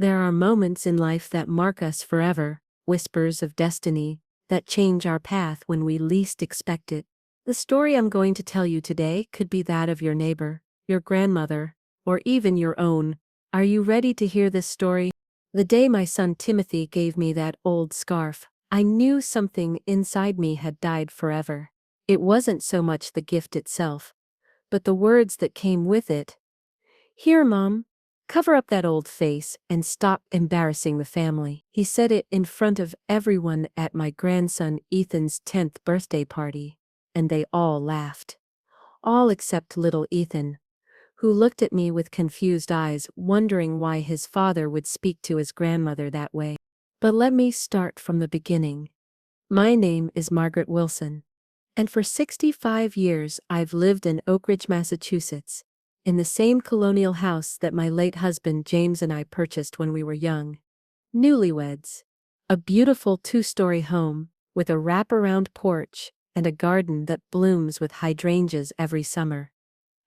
There are moments in life that mark us forever, whispers of destiny, that change our path when we least expect it. The story I'm going to tell you today could be that of your neighbor, your grandmother, or even your own. Are you ready to hear this story? The day my son Timothy gave me that old scarf, I knew something inside me had died forever. It wasn't so much the gift itself, but the words that came with it. "Here, Mom. Cover up that old face and stop embarrassing the family." He said it in front of everyone at my grandson Ethan's 10th birthday party, and they all laughed. All except little Ethan, who looked at me with confused eyes, wondering why his father would speak to his grandmother that way. But let me start from the beginning. My name is Margaret Wilson, and for 65 years I've lived in Oak Ridge, Massachusetts, in the same colonial house that my late husband James and I purchased when we were young. Newlyweds. A beautiful 2-story home, with a wraparound porch, and a garden that blooms with hydrangeas every summer.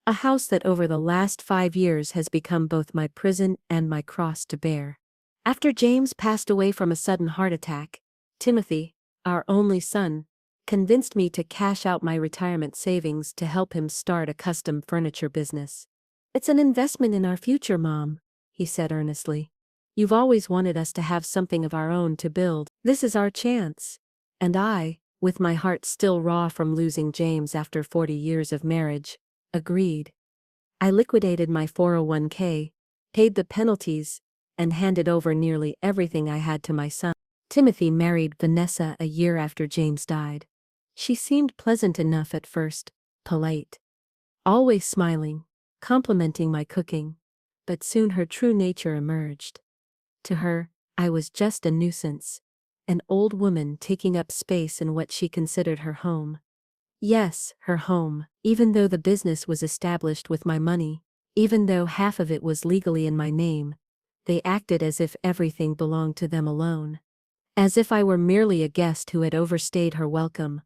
A house that over the last 5 years has become both my prison and my cross to bear. After James passed away from a sudden heart attack, Timothy, our only son, convinced me to cash out my retirement savings to help him start a custom furniture business. "It's an investment in our future, Mom," he said earnestly. "You've always wanted us to have something of our own to build. This is our chance." And I, with my heart still raw from losing James after 40 years of marriage, agreed. I liquidated my 401k, paid the penalties, and handed over nearly everything I had to my son. Timothy married Vanessa a year after James died. She seemed pleasant enough at first, polite, always smiling, complimenting my cooking, but soon her true nature emerged. To her, I was just a nuisance, an old woman taking up space in what she considered her home. Yes, her home, even though the business was established with my money, even though half of it was legally in my name, they acted as if everything belonged to them alone. As if I were merely a guest who had overstayed her welcome.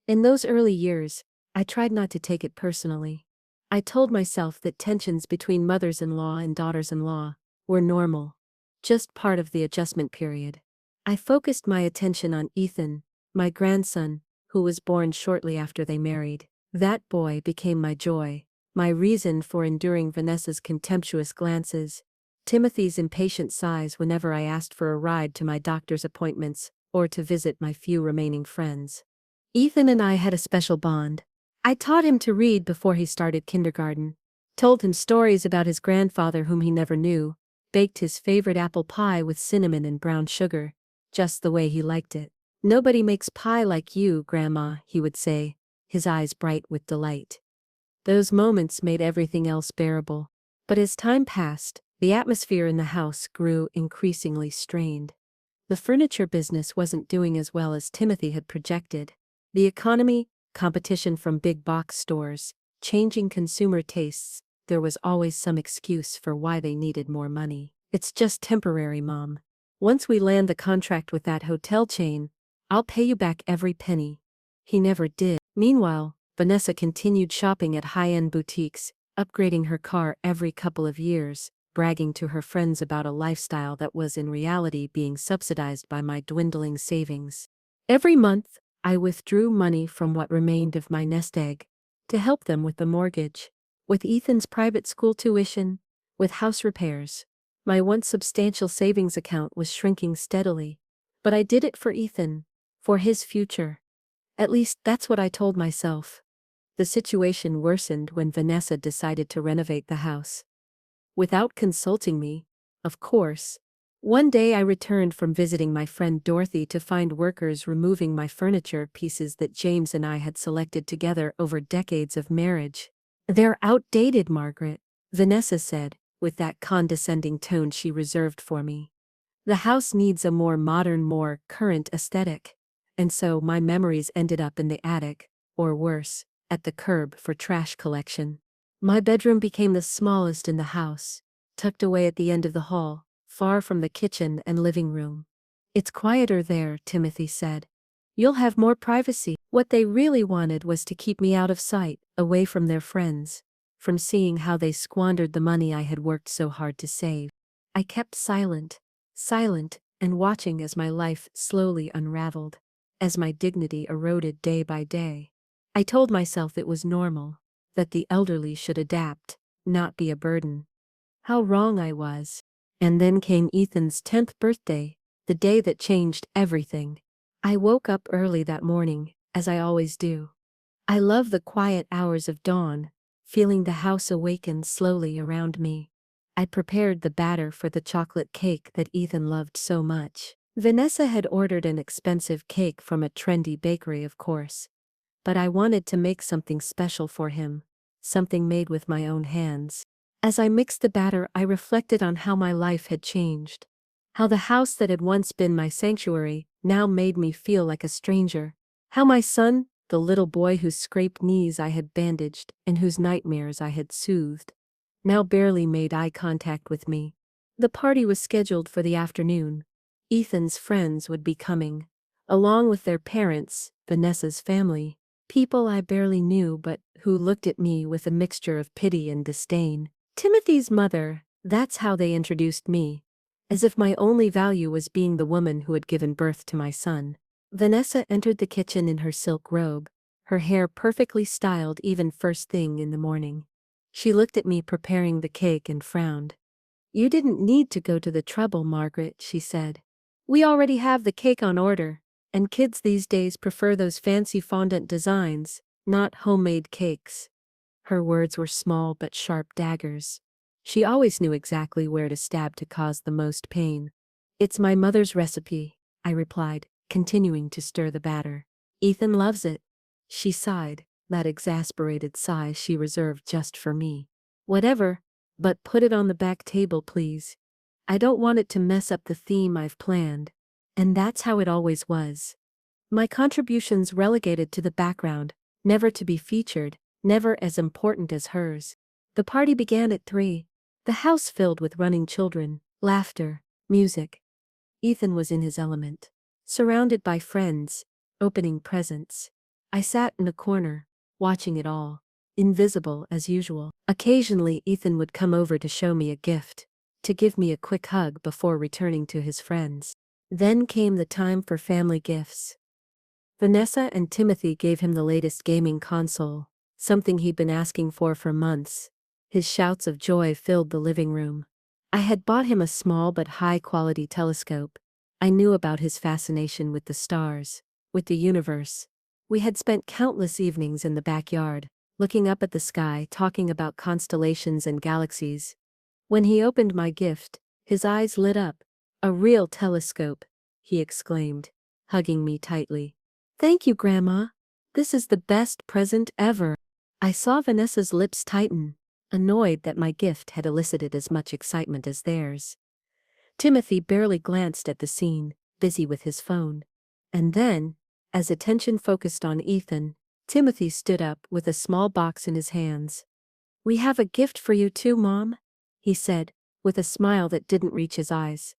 In those early years, I tried not to take it personally. I told myself that tensions between mothers-in-law and daughters-in-law were normal, just part of the adjustment period. I focused my attention on Ethan, my grandson, who was born shortly after they married. That boy became my joy, my reason for enduring Vanessa's contemptuous glances, Timothy's impatient sighs whenever I asked for a ride to my doctor's appointments or to visit my few remaining friends. Ethan and I had a special bond. I taught him to read before he started kindergarten, told him stories about his grandfather whom he never knew, baked his favorite apple pie with cinnamon and brown sugar, just the way he liked it. "Nobody makes pie like you, Grandma," he would say, his eyes bright with delight. Those moments made everything else bearable. But as time passed, the atmosphere in the house grew increasingly strained. The furniture business wasn't doing as well as Timothy had projected. The economy, competition from big box stores, changing consumer tastes, there was always some excuse for why they needed more money. "It's just temporary, Mom. Once we land the contract with that hotel chain, I'll pay you back every penny." He never did. Meanwhile, Vanessa continued shopping at high-end boutiques, upgrading her car every couple of years, bragging to her friends about a lifestyle that was in reality being subsidized by my dwindling savings. Every month, I withdrew money from what remained of my nest egg to help them with the mortgage, with Ethan's private school tuition, with house repairs. My once substantial savings account was shrinking steadily, but I did it for Ethan, for his future. At least that's what I told myself. The situation worsened when Vanessa decided to renovate the house. Without consulting me, of course. One day I returned from visiting my friend Dorothy to find workers removing my furniture pieces that James and I had selected together over decades of marriage. "They're outdated, Margaret," Vanessa said, with that condescending tone she reserved for me. "The house needs a more modern, more current aesthetic." And so my memories ended up in the attic, or worse, at the curb for trash collection. My bedroom became the smallest in the house, tucked away at the end of the hall, far from the kitchen and living room. "It's quieter there," Timothy said. "You'll have more privacy." What they really wanted was to keep me out of sight, away from their friends, from seeing how they squandered the money I had worked so hard to save. I kept silent, and watching as my life slowly unraveled, as my dignity eroded day by day. I told myself it was normal, that the elderly should adapt, not be a burden. How wrong I was. And then came Ethan's 10th birthday, the day that changed everything. I woke up early that morning, as I always do. I love the quiet hours of dawn, feeling the house awaken slowly around me. I prepared the batter for the chocolate cake that Ethan loved so much. Vanessa had ordered an expensive cake from a trendy bakery, of course. But I wanted to make something special for him, something made with my own hands. As I mixed the batter, I reflected on how my life had changed. How the house that had once been my sanctuary now made me feel like a stranger. How my son, the little boy whose scraped knees I had bandaged and whose nightmares I had soothed, now barely made eye contact with me. The party was scheduled for the afternoon. Ethan's friends would be coming, along with their parents, Vanessa's family, people I barely knew but who looked at me with a mixture of pity and disdain. Timothy's mother, that's how they introduced me, as if my only value was being the woman who had given birth to my son. Vanessa entered the kitchen in her silk robe, her hair perfectly styled even first thing in the morning. She looked at me preparing the cake and frowned. "You didn't need to go to the trouble, Margaret," she said. "We already have the cake on order, and kids these days prefer those fancy fondant designs, not homemade cakes." Her words were small but sharp daggers. She always knew exactly where to stab to cause the most pain. "It's my mother's recipe," I replied, continuing to stir the batter. "Ethan loves it." She sighed, that exasperated sigh she reserved just for me. "Whatever, but put it on the back table, please. I don't want it to mess up the theme I've planned." And that's how it always was. My contributions relegated to the background, never to be featured, never as important as hers. The party began at 3, the house filled with running children, laughter, music. Ethan was in his element, surrounded by friends, opening presents. I sat in a corner, watching it all, invisible as usual. Occasionally Ethan would come over to show me a gift, to give me a quick hug before returning to his friends. Then came the time for family gifts. Vanessa and Timothy gave him the latest gaming console, something he'd been asking for months. His shouts of joy filled the living room. I had bought him a small but high-quality telescope. I knew about his fascination with the stars, with the universe. We had spent countless evenings in the backyard, looking up at the sky, talking about constellations and galaxies. When he opened my gift, his eyes lit up. "A real telescope," he exclaimed, hugging me tightly. "Thank you, Grandma. This is the best present ever." I saw Vanessa's lips tighten, annoyed that my gift had elicited as much excitement as theirs. Timothy barely glanced at the scene, busy with his phone. And then, as attention focused on Ethan, Timothy stood up with a small box in his hands. "We have a gift for you too, Mom," he said, with a smile that didn't reach his eyes.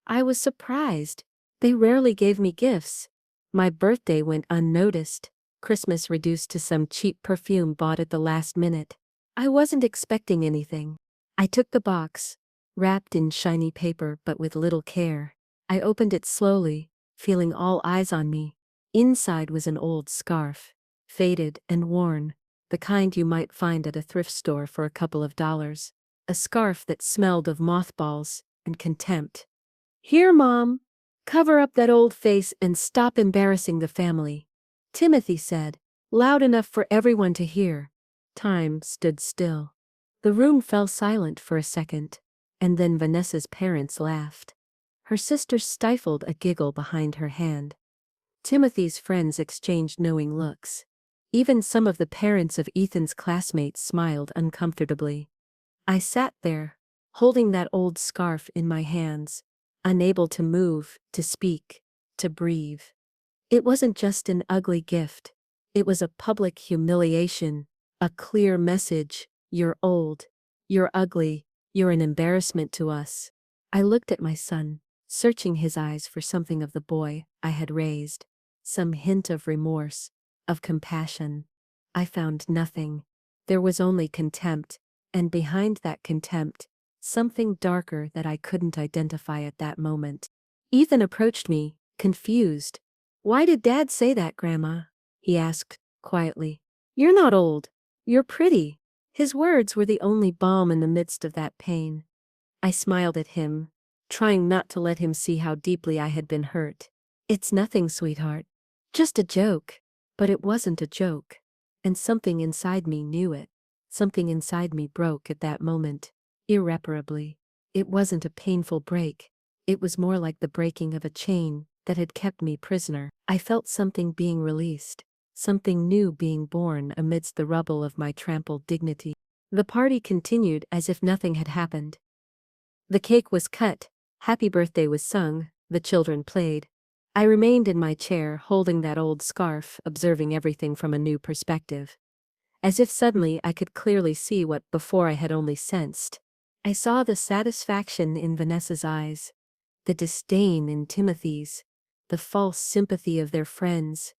I was surprised. They rarely gave me gifts. My birthday went unnoticed. Christmas reduced to some cheap perfume bought at the last minute. I wasn't expecting anything. I took the box, wrapped in shiny paper but with little care. I opened it slowly, feeling all eyes on me. Inside was an old scarf, faded and worn, the kind you might find at a thrift store for a couple of dollars. A scarf that smelled of mothballs and contempt. "Here, Mom. Cover up that old face and stop embarrassing the family," Timothy said, loud enough for everyone to hear. Time stood still. The room fell silent for a second, and then Vanessa's parents laughed. Her sister stifled a giggle behind her hand. Timothy's friends exchanged knowing looks. Even some of the parents of Ethan's classmates smiled uncomfortably. I sat there, holding that old scarf in my hands, unable to move, to speak, to breathe. It wasn't just an ugly gift. It was a public humiliation, a clear message: "You're old, you're ugly, you're an embarrassment to us." I looked at my son, searching his eyes for something of the boy I had raised, some hint of remorse, of compassion. I found nothing. There was only contempt, and behind that contempt, something darker that I couldn't identify at that moment. Ethan approached me, confused. "Why did Dad say that, Grandma?" he asked, quietly. "You're not old. You're pretty." His words were the only balm in the midst of that pain. I smiled at him, trying not to let him see how deeply I had been hurt. "It's nothing, sweetheart. Just a joke." But it wasn't a joke. And something inside me knew it. Something inside me broke at that moment, irreparably. It wasn't a painful break. It was more like the breaking of a chain that had kept me prisoner. I felt something being released, something new being born amidst the rubble of my trampled dignity. The party continued as if nothing had happened. The cake was cut, happy birthday was sung, the children played. I remained in my chair holding that old scarf, observing everything from a new perspective. As if suddenly I could clearly see what before I had only sensed. I saw the satisfaction in Vanessa's eyes, the disdain in Timothy's, the false sympathy of their friends.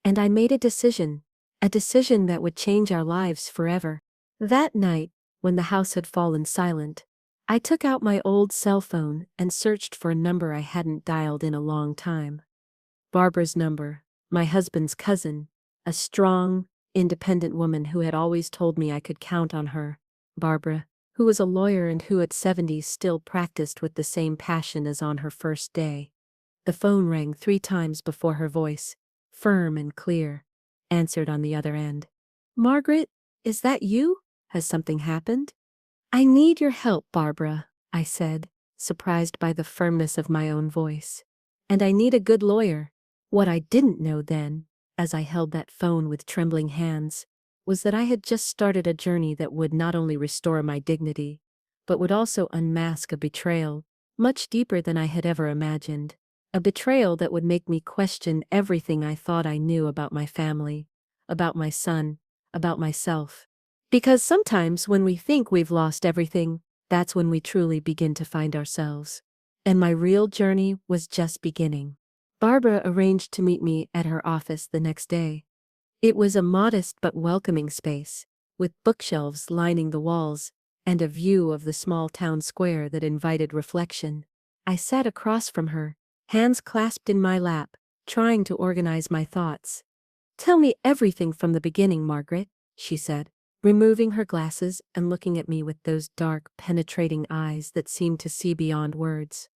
And I made a decision that would change our lives forever. That night, when the house had fallen silent, I took out my old cell phone and searched for a number I hadn't dialed in a long time. Barbara's number, my husband's cousin, a strong, independent woman who had always told me I could count on her. Barbara, who was a lawyer and who at 70 still practiced with the same passion as on her first day. The phone rang 3 times before her voice, firm and clear, answered on the other end. "Margaret, is that you? Has something happened?" "I need your help, Barbara," I said, surprised by the firmness of my own voice. "And I need a good lawyer." What I didn't know then, as I held that phone with trembling hands, was that I had just started a journey that would not only restore my dignity, but would also unmask a betrayal, much deeper than I had ever imagined. A betrayal that would make me question everything I thought I knew about my family, about my son, about myself. Because sometimes when we think we've lost everything, that's when we truly begin to find ourselves. And my real journey was just beginning. Barbara arranged to meet me at her office the next day. It was a modest but welcoming space, with bookshelves lining the walls, and a view of the small town square that invited reflection. I sat across from her, hands clasped in my lap, trying to organize my thoughts. "Tell me everything from the beginning, Margaret," she said, removing her glasses and looking at me with those dark, penetrating eyes that seemed to see beyond words.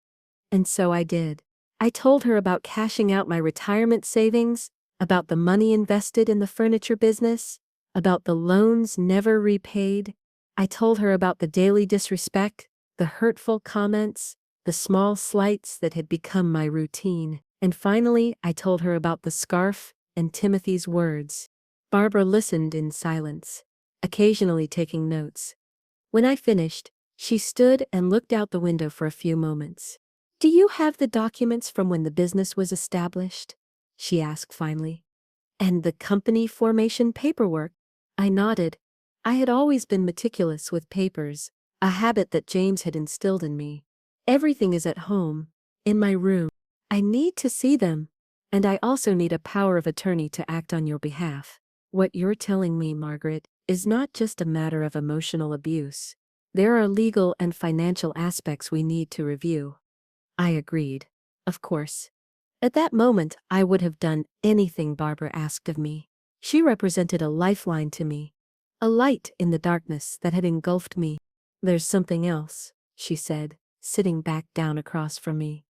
And so I did. I told her about cashing out my retirement savings, about the money invested in the furniture business, about the loans never repaid. I told her about the daily disrespect, the hurtful comments, the small slights that had become my routine. And finally, I told her about the scarf and Timothy's words. Barbara listened in silence, occasionally taking notes. When I finished, she stood and looked out the window for a few moments. "Do you have the documents from when the business was established?" she asked finally. "And the company formation paperwork?" I nodded. I had always been meticulous with papers, a habit that James had instilled in me. "Everything is at home, in my room. I need to see them. And I also need a power of attorney to act on your behalf." "What you're telling me, Margaret, is not just a matter of emotional abuse. There are legal and financial aspects we need to review." I agreed. Of course. At that moment, I would have done anything Barbara asked of me. She represented a lifeline to me, a light in the darkness that had engulfed me. "There's something else," she said, sitting back down across from me.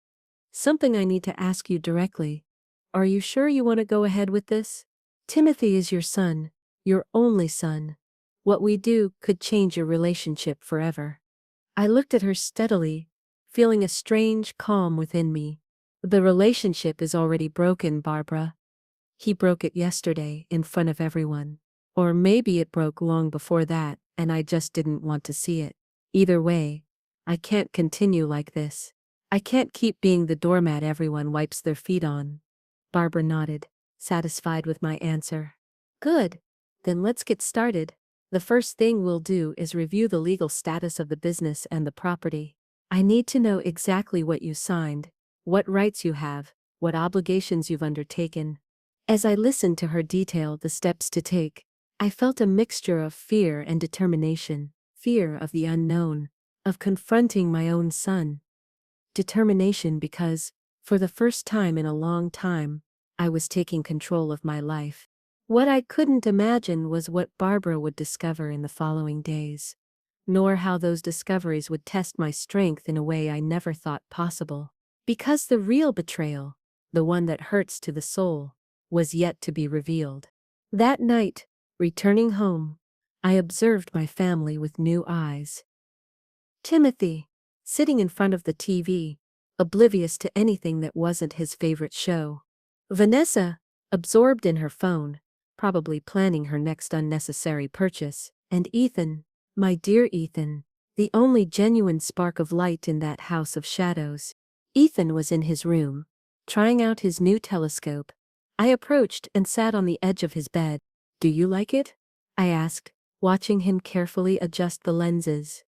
"Something I need to ask you directly. Are you sure you want to go ahead with this? Timothy is your son, your only son. What we do could change your relationship forever." I looked at her steadily, feeling a strange calm within me. "The relationship is already broken, Barbara. He broke it yesterday in front of everyone. Or maybe it broke long before that, and I just didn't want to see it. Either way, I can't continue like this. I can't keep being the doormat everyone wipes their feet on." Barbara nodded, satisfied with my answer. "Good. Then let's get started. The first thing we'll do is review the legal status of the business and the property. I need to know exactly what you signed, what rights you have, what obligations you've undertaken." As I listened to her detail the steps to take, I felt a mixture of fear and determination, fear of the unknown, of confronting my own son. Determination because, for the first time in a long time, I was taking control of my life. What I couldn't imagine was what Barbara would discover in the following days, nor how those discoveries would test my strength in a way I never thought possible. Because the real betrayal, the one that hurts to the soul, was yet to be revealed. That night, returning home, I observed my family with new eyes. Timothy, sitting in front of the TV, oblivious to anything that wasn't his favorite show. Vanessa, absorbed in her phone, probably planning her next unnecessary purchase. And Ethan, my dear Ethan, the only genuine spark of light in that house of shadows. Ethan was in his room, trying out his new telescope. I approached and sat on the edge of his bed. "Do you like it?" I asked, watching him carefully adjust the lenses.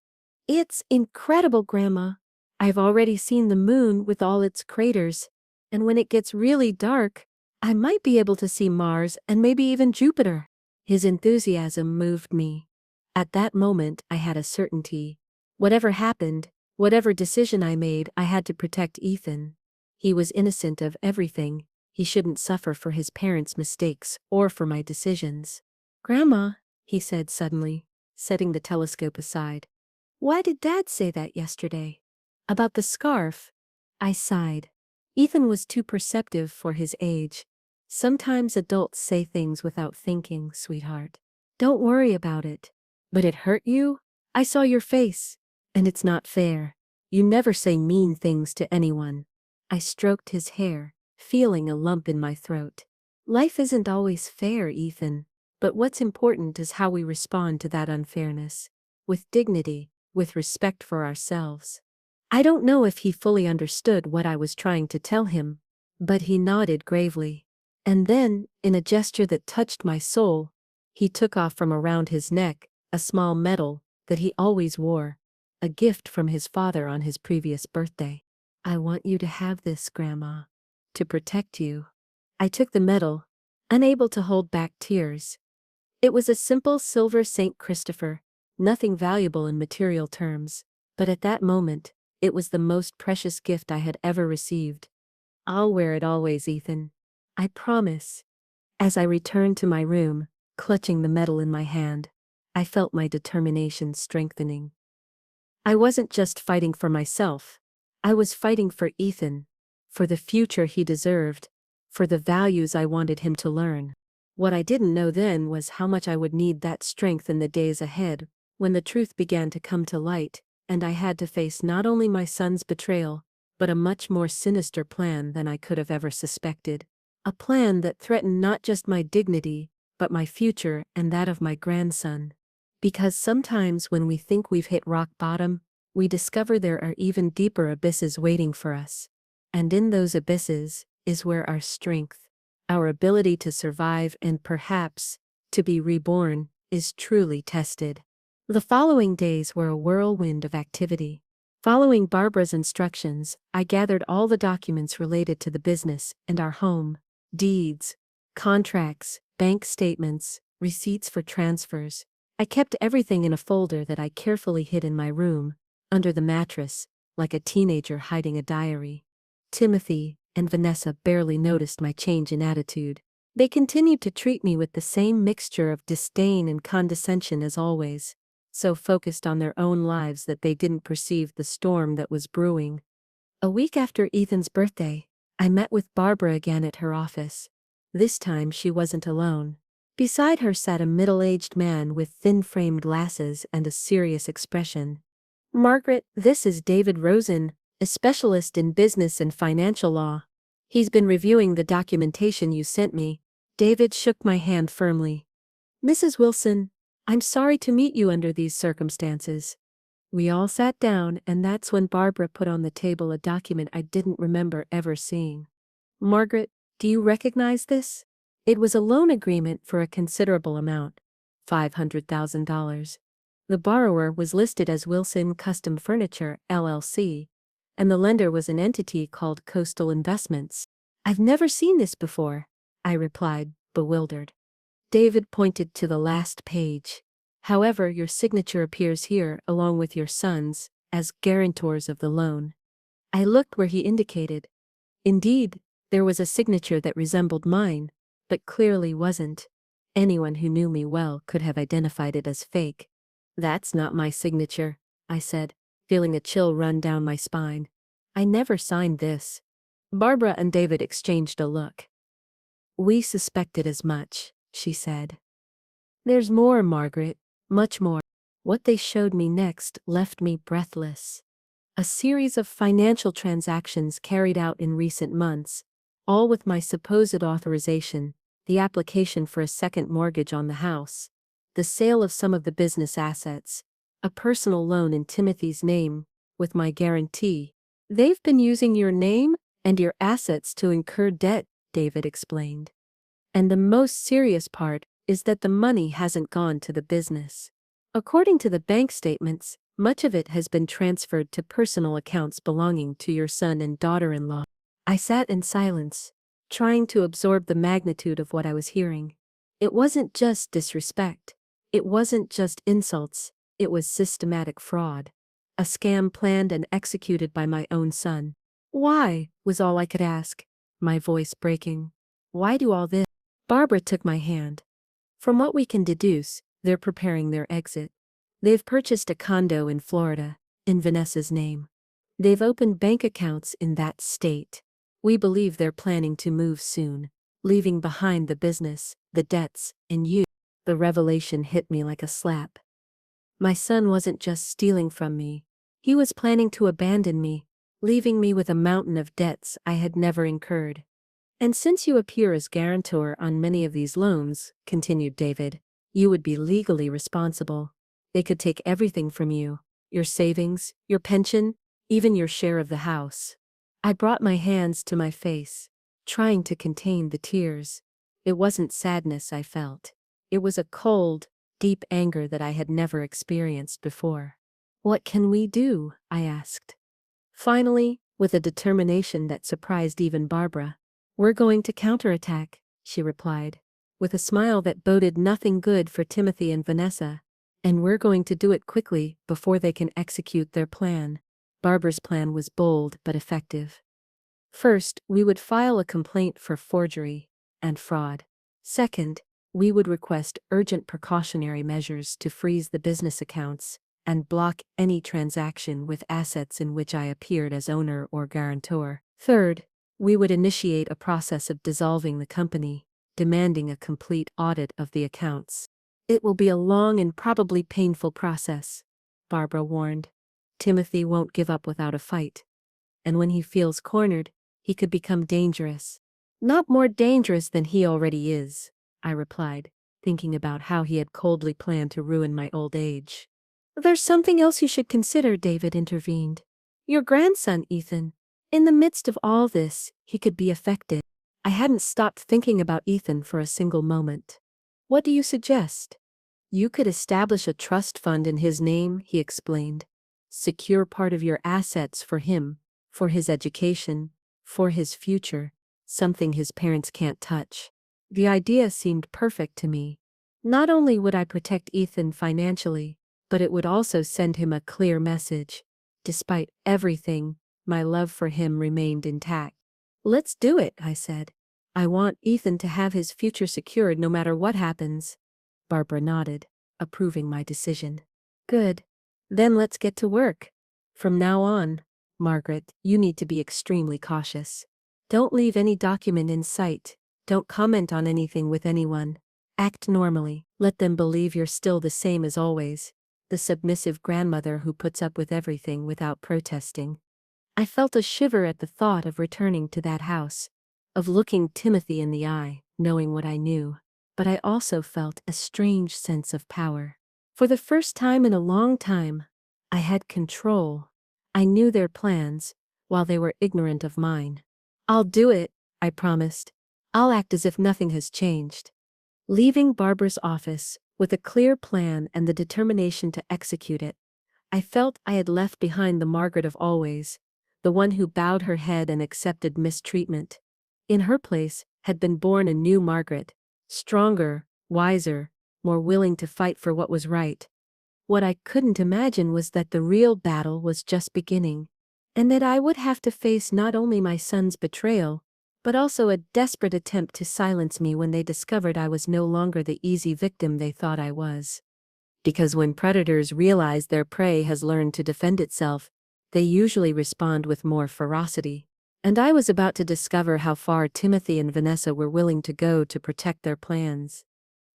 "It's incredible, Grandma. I've already seen the moon with all its craters, and when it gets really dark, I might be able to see Mars and maybe even Jupiter." His enthusiasm moved me. At that moment, I had a certainty. Whatever happened, whatever decision I made, I had to protect Ethan. He was innocent of everything. He shouldn't suffer for his parents' mistakes or for my decisions. "Grandma," he said suddenly, setting the telescope aside, "why did Dad say that yesterday?" "About the scarf?" I sighed. Ethan was too perceptive for his age. "Sometimes adults say things without thinking, sweetheart. Don't worry about it." "But it hurt you? I saw your face. And it's not fair. You never say mean things to anyone." I stroked his hair, feeling a lump in my throat. "Life isn't always fair, Ethan. But what's important is how we respond to that unfairness. With dignity, with respect for ourselves." I don't know if he fully understood what I was trying to tell him, but he nodded gravely. And then, in a gesture that touched my soul, he took off from around his neck a small medal that he always wore, a gift from his father on his previous birthday. "I want you to have this, Grandma, to protect you." I took the medal, unable to hold back tears. It was a simple silver St. Christopher, nothing valuable in material terms, but at that moment, it was the most precious gift I had ever received. "I'll wear it always, Ethan. I promise." As I returned to my room, clutching the medal in my hand, I felt my determination strengthening. I wasn't just fighting for myself. I was fighting for Ethan, for the future he deserved, for the values I wanted him to learn. What I didn't know then was how much I would need that strength in the days ahead, when the truth began to come to light, and I had to face not only my son's betrayal, but a much more sinister plan than I could have ever suspected. A plan that threatened not just my dignity, but my future and that of my grandson. Because sometimes when we think we've hit rock bottom, we discover there are even deeper abysses waiting for us. And in those abysses is where our strength, our ability to survive and perhaps to be reborn, is truly tested. The following days were a whirlwind of activity. Following Barbara's instructions, I gathered all the documents related to the business and our home: deeds, contracts, bank statements, receipts for transfers. I kept everything in a folder that I carefully hid in my room, under the mattress, like a teenager hiding a diary. Timothy and Vanessa barely noticed my change in attitude. They continued to treat me with the same mixture of disdain and condescension as always, so focused on their own lives that they didn't perceive the storm that was brewing. A week after Ethan's birthday, I met with Barbara again at her office. This time she wasn't alone. Beside her sat a middle-aged man with thin-framed glasses and a serious expression. "Margaret, this is David Rosen, a specialist in business and financial law. He's been reviewing the documentation you sent me." David shook my hand firmly. "Mrs. Wilson, I'm sorry to meet you under these circumstances." We all sat down, and that's when Barbara put on the table a document I didn't remember ever seeing. "Margaret, do you recognize this?" It was a loan agreement for a considerable amount, $500,000. The borrower was listed as Wilson Custom Furniture, LLC, and the lender was an entity called Coastal Investments. "I've never seen this before," I replied, bewildered. David pointed to the last page. "However, your signature appears here along with your son's, as guarantors of the loan. I looked where he indicated. Indeed, there was a signature that resembled mine, but clearly wasn't. Anyone who knew me well could have identified it as fake. "That's not my signature," I said, feeling a chill run down my spine. "I never signed this." Barbara and David exchanged a look. "We suspected as much," she said. "There's more, Margaret, much more." What they showed me next left me breathless. A series of financial transactions carried out in recent months, all with my supposed authorization, the application for a second mortgage on the house, the sale of some of the business assets, a personal loan in Timothy's name, with my guarantee. "They've been using your name and your assets to incur debt," David explained. "And the most serious part is that the money hasn't gone to the business. According to the bank statements, much of it has been transferred to personal accounts belonging to your son and daughter-in-law." I sat in silence, trying to absorb the magnitude of what I was hearing. It wasn't just disrespect. It wasn't just insults. It was systematic fraud. A scam planned and executed by my own son. "Why?" was all I could ask, my voice breaking. "Why do all this?" Barbara took my hand. "From what we can deduce, they're preparing their exit. They've purchased a condo in Florida, in Vanessa's name. They've opened bank accounts in that state. We believe they're planning to move soon, leaving behind the business, the debts, and you." The revelation hit me like a slap. My son wasn't just stealing from me. He was planning to abandon me, leaving me with a mountain of debts I had never incurred. "And since you appear as guarantor on many of these loans," continued David, "you would be legally responsible. They could take everything from you, your savings, your pension, even your share of the house." I brought my hands to my face, trying to contain the tears. It wasn't sadness I felt. It was a cold, deep anger that I had never experienced before. "What can we do?" I asked. Finally, with a determination that surprised even Barbara. "We're going to counterattack," she replied, with a smile that boded nothing good for Timothy and Vanessa. "And we're going to do it quickly, before they can execute their plan." Barbara's plan was bold but effective. First, we would file a complaint for forgery and fraud. Second, we would request urgent precautionary measures to freeze the business accounts and block any transaction with assets in which I appeared as owner or guarantor. Third, we would initiate a process of dissolving the company, demanding a complete audit of the accounts. "It will be a long and probably painful process," Barbara warned. "Timothy won't give up without a fight. And when he feels cornered, he could become dangerous." "Not more dangerous than he already is," I replied, thinking about how he had coldly planned to ruin my old age. "There's something else you should consider," David intervened. "Your grandson, Ethan. In the midst of all this, he could be affected." I hadn't stopped thinking about Ethan for a single moment. "What do you suggest?" "You could establish a trust fund in his name," he explained. "Secure part of your assets for him, for his education, for his future, something his parents can't touch." The idea seemed perfect to me. Not only would I protect Ethan financially, but it would also send him a clear message. Despite everything, my love for him remained intact. "Let's do it," I said. "I want Ethan to have his future secured no matter what happens." Barbara nodded, approving my decision. "Good. Then let's get to work. From now on, Margaret, you need to be extremely cautious. Don't leave any document in sight. Don't comment on anything with anyone. Act normally. Let them believe you're still the same as always, the submissive grandmother who puts up with everything without protesting." I felt a shiver at the thought of returning to that house, of looking Timothy in the eye, knowing what I knew. But I also felt a strange sense of power. For the first time in a long time, I had control. I knew their plans, while they were ignorant of mine. "I'll do it," I promised. "I'll act as if nothing has changed." Leaving Barbara's office, with a clear plan and the determination to execute it, I felt I had left behind the Margaret of always, the one who bowed her head and accepted mistreatment. In her place had been born a new Margaret, stronger, wiser, more willing to fight for what was right. What I couldn't imagine was that the real battle was just beginning, and that I would have to face not only my son's betrayal, but also a desperate attempt to silence me when they discovered I was no longer the easy victim they thought I was. Because when predators realize their prey has learned to defend itself, they usually respond with more ferocity. And I was about to discover how far Timothy and Vanessa were willing to go to protect their plans.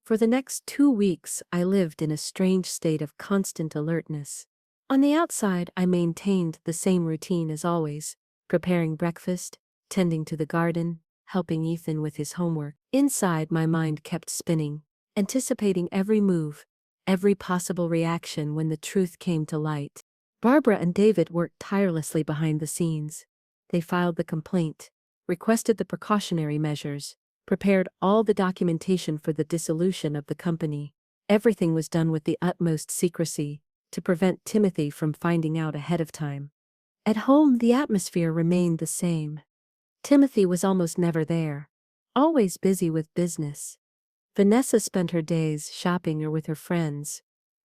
For the next 2 weeks, I lived in a strange state of constant alertness. On the outside, I maintained the same routine as always, preparing breakfast, tending to the garden, helping Ethan with his homework. Inside, my mind kept spinning, anticipating every move, every possible reaction when the truth came to light. Barbara and David worked tirelessly behind the scenes. They filed the complaint, requested the precautionary measures, prepared all the documentation for the dissolution of the company. Everything was done with the utmost secrecy, to prevent Timothy from finding out ahead of time. At home, the atmosphere remained the same. Timothy was almost never there, always busy with business. Vanessa spent her days shopping or with her friends,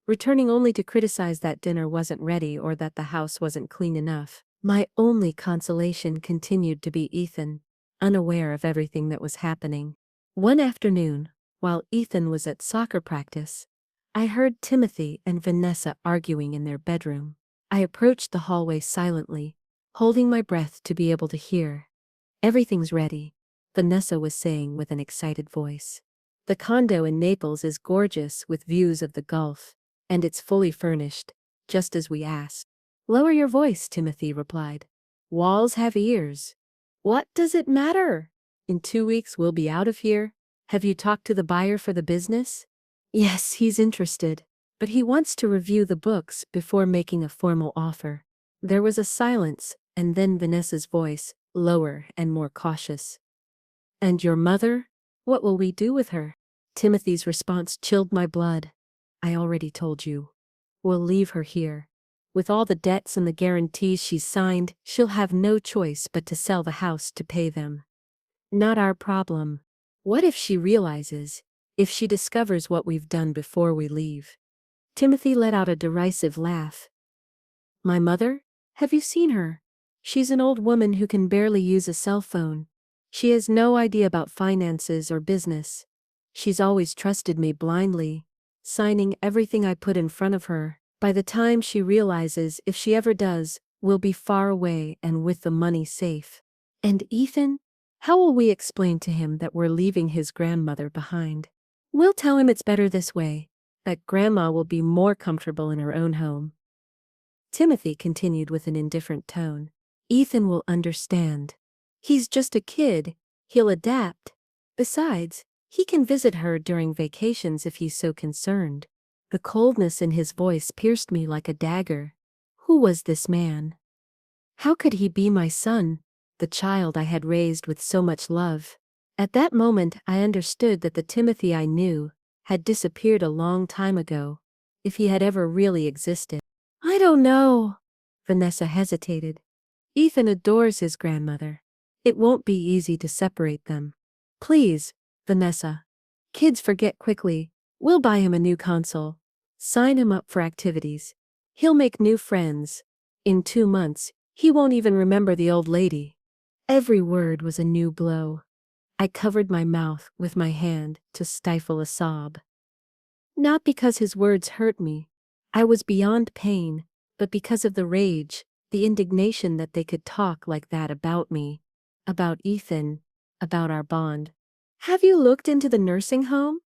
returning only to criticize that dinner wasn't ready or that the house wasn't clean enough. My only consolation continued to be Ethan, unaware of everything that was happening. One afternoon, while Ethan was at soccer practice, I heard Timothy and Vanessa arguing in their bedroom. I approached the hallway silently, holding my breath to be able to hear. "Everything's ready," Vanessa was saying with an excited voice. "The condo in Naples is gorgeous with views of the Gulf, and it's fully furnished, just as we asked." "Lower your voice," Timothy replied. "Walls have ears." "What does it matter? In 2 weeks we'll be out of here. Have you talked to the buyer for the business?" "Yes, he's interested, but he wants to review the books before making a formal offer." There was a silence, and then Vanessa's voice, lower and more cautious. "And your mother? What will we do with her?" Timothy's response chilled my blood. "I already told you. We'll leave her here. With all the debts and the guarantees she's signed, she'll have no choice but to sell the house to pay them. Not our problem. What if she realizes, if she discovers what we've done before we leave?" Timothy let out a derisive laugh. "My mother? Have you seen her? She's an old woman who can barely use a cell phone. She has no idea about finances or business. She's always trusted me blindly, signing everything I put in front of her. By the time she realizes, if she ever does, we'll be far away and with the money safe. And Ethan? How will we explain to him that we're leaving his grandmother behind? We'll tell him it's better this way, that grandma will be more comfortable in her own home." Timothy continued with an indifferent tone. "Ethan will understand. He's just a kid. He'll adapt. Besides, he can visit her during vacations if he's so concerned." The coldness in his voice pierced me like a dagger. Who was this man? How could he be my son, the child I had raised with so much love? At that moment, I understood that the Timothy I knew had disappeared a long time ago, if he had ever really existed. "I don't know." Vanessa hesitated. "Ethan adores his grandmother. It won't be easy to separate them." "Please, Vanessa. Kids forget quickly. We'll buy him a new console. Sign him up for activities. He'll make new friends. In 2 months, he won't even remember the old lady." Every word was a new blow. I covered my mouth with my hand to stifle a sob. Not because his words hurt me. I was beyond pain, but because of the rage, the indignation that they could talk like that about me, about Ethan, about our bond. "Have you looked into the nursing home?"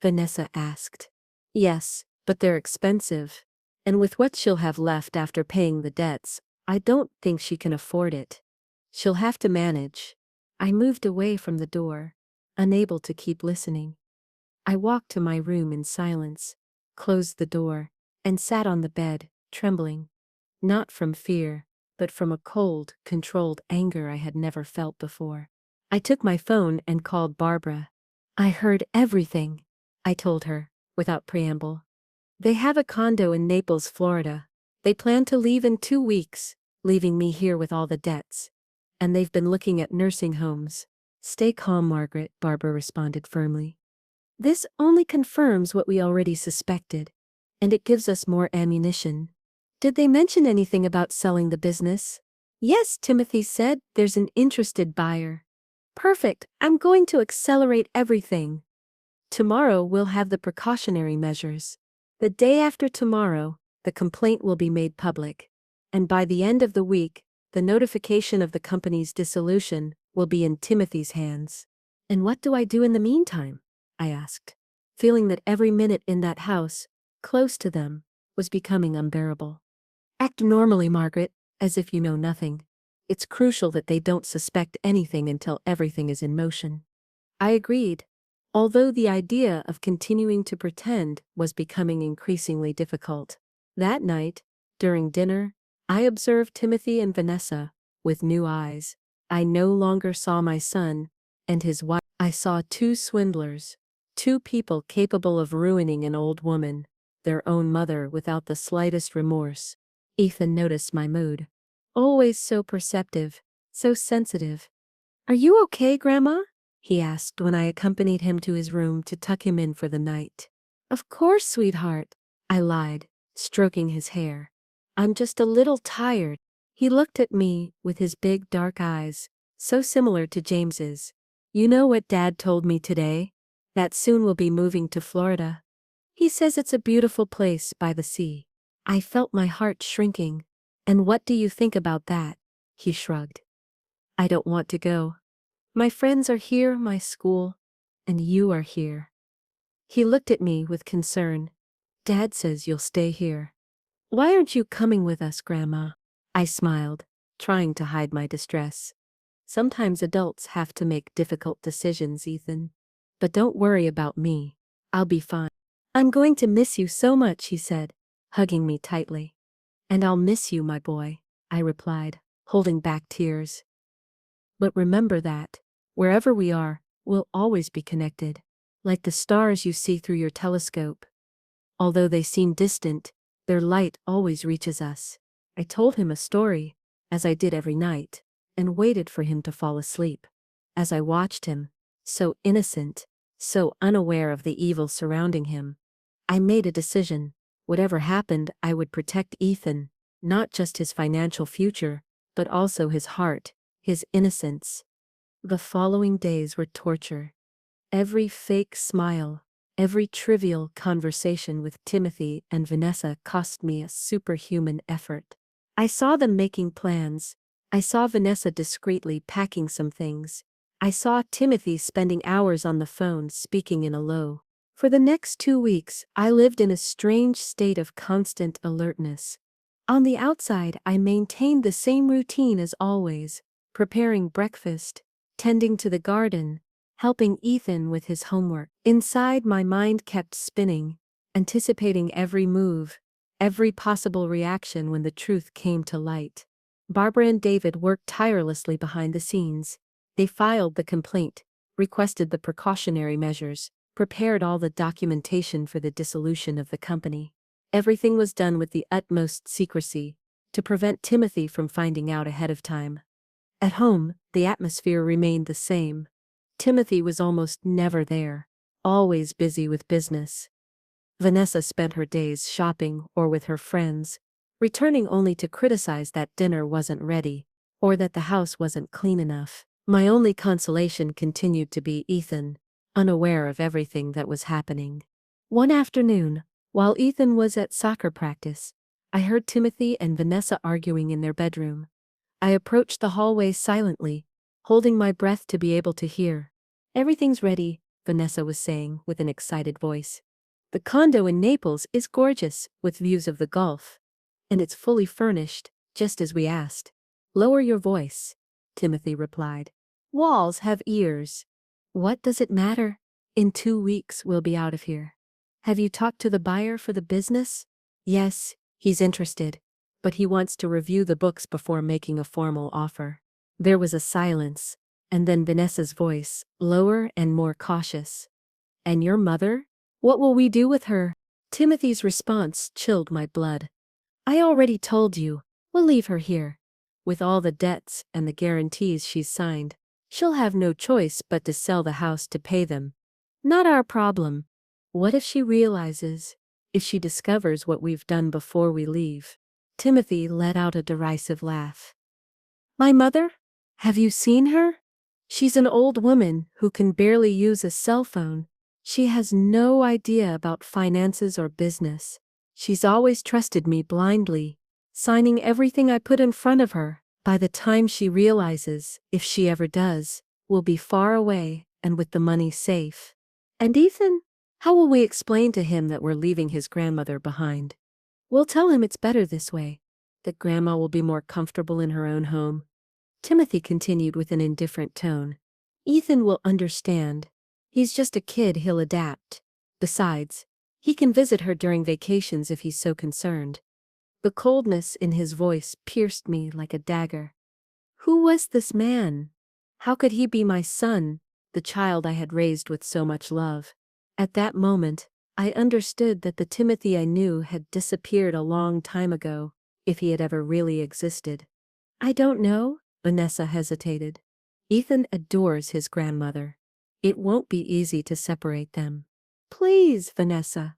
Vanessa asked. "Yes, but they're expensive. And with what she'll have left after paying the debts, I don't think she can afford it. She'll have to manage." I moved away from the door, unable to keep listening. I walked to my room in silence, closed the door, and sat on the bed, trembling. Not from fear, but from a cold, controlled anger I had never felt before. I took my phone and called Barbara. "I heard everything," I told her, without preamble. "They have a condo in Naples, Florida. They plan to leave in 2 weeks, leaving me here with all the debts. And they've been looking at nursing homes." "Stay calm, Margaret," Barbara responded firmly. "This only confirms what we already suspected. and it gives us more ammunition. Did they mention anything about selling the business? Yes, Timothy said, there's an interested buyer. Perfect, I'm going to accelerate everything. Tomorrow we'll have the precautionary measures. The day after tomorrow, the complaint will be made public. And by the end of the week, the notification of the company's dissolution will be in Timothy's hands. And what do I do in the meantime? I asked, feeling that every minute in that house, close to them, was becoming unbearable. Act normally, Margaret, as if you know nothing. It's crucial that they don't suspect anything until everything is in motion. I agreed, although the idea of continuing to pretend was becoming increasingly difficult. That night, during dinner, I observed Timothy and Vanessa with new eyes. I no longer saw my son and his wife. I saw two swindlers, two people capable of ruining an old woman, their own mother, without the slightest remorse. Ethan noticed my mood. Always so perceptive, so sensitive. Are you okay, Grandma? He asked when I accompanied him to his room to tuck him in for the night. Of course, sweetheart, I lied, stroking his hair. I'm just a little tired. He looked at me with his big dark eyes, so similar to James's. You know what Dad told me today? That soon we'll be moving to Florida. He says it's a beautiful place by the sea. I felt my heart shrinking. And what do you think about that? He shrugged. I don't want to go. My friends are here, my school, and you are here. He looked at me with concern. Dad says you'll stay here. Why aren't you coming with us, Grandma? I smiled, trying to hide my distress. Sometimes adults have to make difficult decisions, Ethan. But don't worry about me. I'll be fine. I'm going to miss you so much, he said, hugging me tightly. And I'll miss you, my boy, I replied, holding back tears. But remember that, wherever we are, we'll always be connected, like the stars you see through your telescope. Although they seem distant, their light always reaches us. I told him a story, as I did every night, and waited for him to fall asleep. As I watched him, so innocent, so unaware of the evil surrounding him, I made a decision. Whatever happened, I would protect Ethan, not just his financial future, but also his heart, his innocence. The following days were torture. Every fake smile, every trivial conversation with Timothy and Vanessa cost me a superhuman effort. I saw them making plans. I saw Vanessa discreetly packing some things. I saw Timothy spending hours on the phone speaking in a low. For the next 2 weeks, I lived in a strange state of constant alertness. On the outside, I maintained the same routine as always, preparing breakfast, tending to the garden, helping Ethan with his homework. Inside, my mind kept spinning, anticipating every move, every possible reaction when the truth came to light. Barbara and David worked tirelessly behind the scenes. They filed the complaint, requested the precautionary measures, prepared all the documentation for the dissolution of the company. Everything was done with the utmost secrecy, to prevent Timothy from finding out ahead of time. At home, the atmosphere remained the same. Timothy was almost never there, always busy with business. Vanessa spent her days shopping or with her friends, returning only to criticize that dinner wasn't ready, or that the house wasn't clean enough. My only consolation continued to be Ethan, unaware of everything that was happening. One afternoon, while Ethan was at soccer practice, I heard Timothy and Vanessa arguing in their bedroom. I approached the hallway silently, holding my breath to be able to hear. Everything's ready, Vanessa was saying with an excited voice. The condo in Naples is gorgeous, with views of the Gulf. And it's fully furnished, just as we asked. Lower your voice, Timothy replied. Walls have ears. What does it matter? In 2 weeks we'll be out of here. Have you talked to the buyer for the business? Yes, he's interested, but he wants to review the books before making a formal offer. There was a silence, and then Vanessa's voice, lower and more cautious. And your mother? What will we do with her? Timothy's response chilled my blood. I already told you, we'll leave her here. With all the debts and the guarantees she's signed, she'll have no choice but to sell the house to pay them. Not our problem. What if she realizes? if she discovers what we've done before we leave. Timothy let out a derisive laugh. My mother? Have you seen her? She's an old woman who can barely use a cell phone. She has no idea about finances or business. She's always trusted me blindly, signing everything I put in front of her. By the time she realizes, if she ever does, we'll be far away and with the money safe. And Ethan? How will we explain to him that we're leaving his grandmother behind? We'll tell him it's better this way, that Grandma will be more comfortable in her own home. Timothy continued with an indifferent tone. Ethan will understand. He's just a kid, he'll adapt. Besides, he can visit her during vacations if he's so concerned. The coldness in his voice pierced me like a dagger. Who was this man? How could he be my son, the child I had raised with so much love? At that moment, I understood that the Timothy I knew had disappeared a long time ago, if he had ever really existed. I don't know, Vanessa hesitated. Ethan adores his grandmother. It won't be easy to separate them. Please, Vanessa.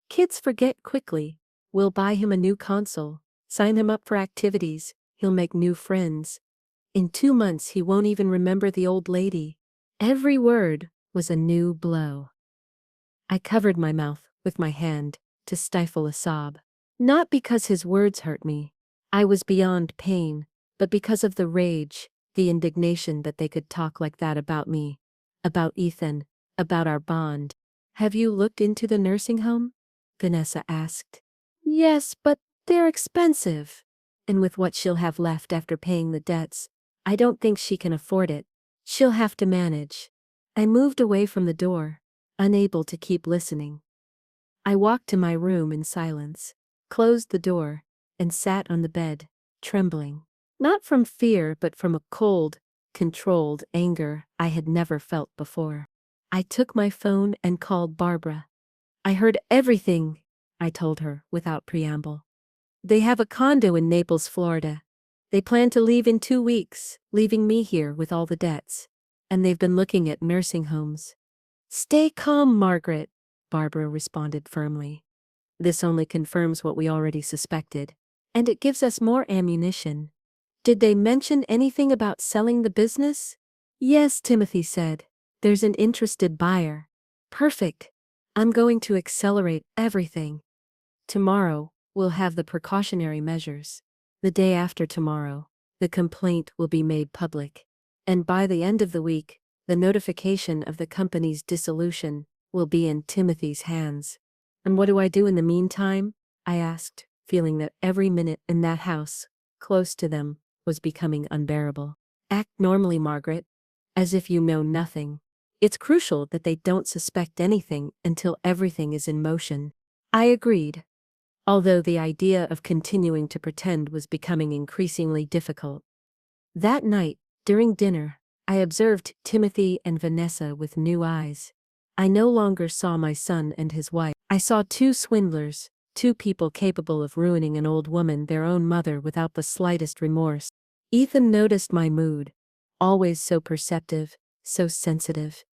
Kids forget quickly. We'll buy him a new console, sign him up for activities, he'll make new friends. In 2 months he won't even remember the old lady. Every word was a new blow. I covered my mouth with my hand to stifle a sob. Not because his words hurt me. I was beyond pain, but because of the rage, the indignation that they could talk like that about me, about Ethan, about our bond. Have you looked into the nursing home? Vanessa asked. Yes, but they're expensive. And with what she'll have left after paying the debts, I don't think she can afford it. She'll have to manage. I moved away from the door, unable to keep listening. I walked to my room in silence, closed the door, and sat on the bed, trembling. Not from fear, but from a cold, controlled anger I had never felt before. I took my phone and called Barbara. I heard everything, I told her without preamble. They have a condo in Naples, Florida. They plan to leave in 2 weeks, leaving me here with all the debts. And they've been looking at nursing homes. Stay calm, Margaret, Barbara responded firmly. This only confirms what we already suspected, and it gives us more ammunition. Did they mention anything about selling the business? Yes, Timothy said. There's an interested buyer. Perfect. I'm going to accelerate everything. Tomorrow, we'll have the precautionary measures. The day after tomorrow, the complaint will be made public. And by the end of the week, the notification of the company's dissolution will be in Timothy's hands. And what do I do in the meantime? I asked, feeling that every minute in that house, close to them, was becoming unbearable. Act normally, Margaret, as if you know nothing. It's crucial that they don't suspect anything until everything is in motion. I agreed, although the idea of continuing to pretend was becoming increasingly difficult. That night, during dinner, I observed Timothy and Vanessa with new eyes. I no longer saw my son and his wife. I saw 2 swindlers, 2 people capable of ruining an old woman, their own mother, without the slightest remorse. Ethan noticed my mood, always so perceptive, so sensitive.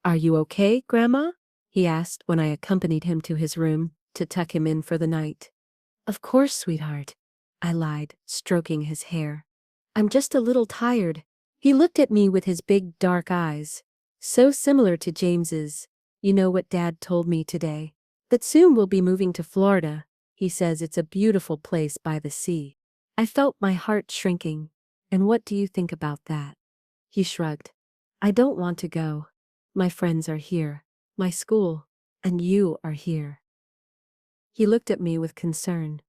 Are you okay, Grandma? He asked when I accompanied him to his room to tuck him in for the night. Of course, sweetheart, I lied, stroking his hair. I'm just a little tired. He looked at me with his big dark eyes, so similar to James's. You know what Dad told me today? That soon we'll be moving to Florida. He says it's a beautiful place by the sea. I felt my heart shrinking. And what do you think about that? He shrugged. I don't want to go. My friends are here, my school, and you are here. He looked at me with concern.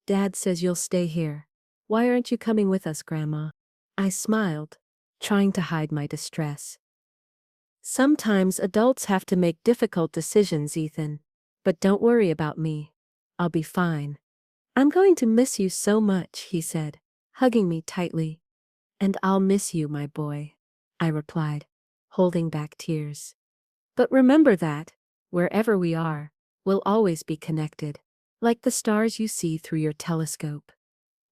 Dad says you'll stay here. Why aren't you coming with us, Grandma? I smiled, trying to hide my distress. Sometimes adults have to make difficult decisions, Ethan. But don't worry about me. I'll be fine. I'm going to miss you so much, he said, hugging me tightly. And I'll miss you, my boy, I replied, holding back tears. But remember that, wherever we are, we'll always be connected, like the stars you see through your telescope.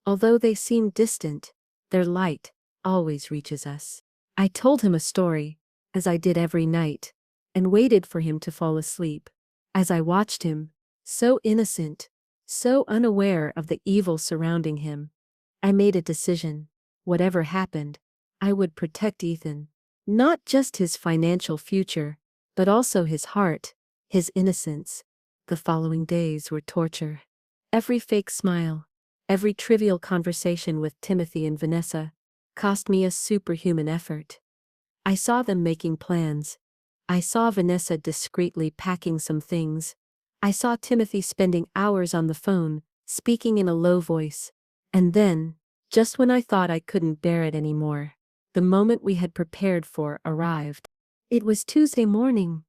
Although they seem distant, their light always reaches us. I told him a story, as I did every night, and waited for him to fall asleep. As I watched him, so innocent, so unaware of the evil surrounding him. I made a decision. Whatever happened, I would protect Ethan. Not just his financial future, but also his heart, his innocence. The following days were torture. Every fake smile, every trivial conversation with Timothy and Vanessa cost me a superhuman effort. I saw them making plans. I saw Vanessa discreetly packing some things. I saw Timothy spending hours on the phone, speaking in a low voice. And then, just when I thought I couldn't bear it anymore, the moment we had prepared for arrived. It was Tuesday morning.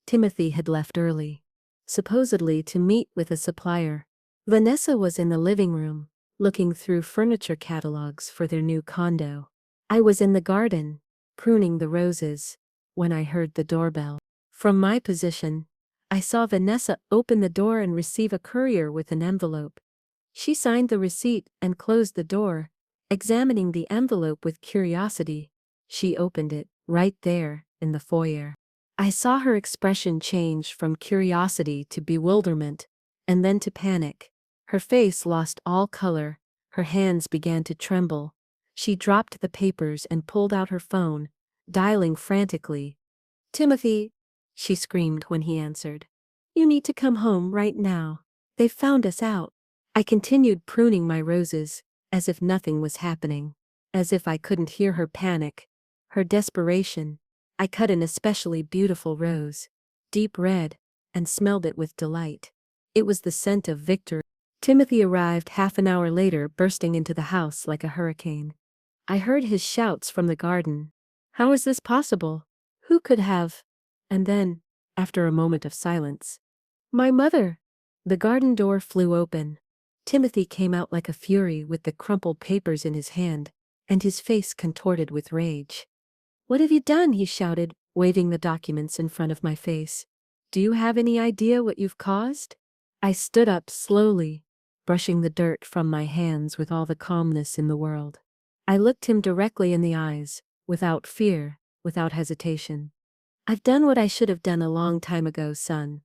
Timothy had left early, supposedly to meet with a supplier. Vanessa was in the living room, looking through furniture catalogs for their new condo. I was in the garden, pruning the roses, when I heard the doorbell. From my position, I saw Vanessa open the door and receive a courier with an envelope. She signed the receipt and closed the door, examining the envelope with curiosity. She opened it, right there, in the foyer. I saw her expression change from curiosity to bewilderment, and then to panic. Her face lost all color, her hands began to tremble. She dropped the papers and pulled out her phone, dialing frantically. "Timothy," she screamed when he answered. "You need to come home right now. They found us out." I continued pruning my roses, as if nothing was happening. As if I couldn't hear her panic, her desperation. I cut an especially beautiful rose, deep red, and smelled it with delight. It was the scent of victory. Timothy arrived half an hour later, bursting into the house like a hurricane. I heard his shouts from the garden. "How is this possible? Who could have?" And then, after a moment of silence, "My mother!" The garden door flew open. Timothy came out like a fury with the crumpled papers in his hand, and his face contorted with rage. "What have you done?" he shouted, waving the documents in front of my face. "Do you have any idea what you've caused?" I stood up slowly, brushing the dirt from my hands with all the calmness in the world. I looked him directly in the eyes, without fear, without hesitation. "I've done what I should have done a long time ago, son.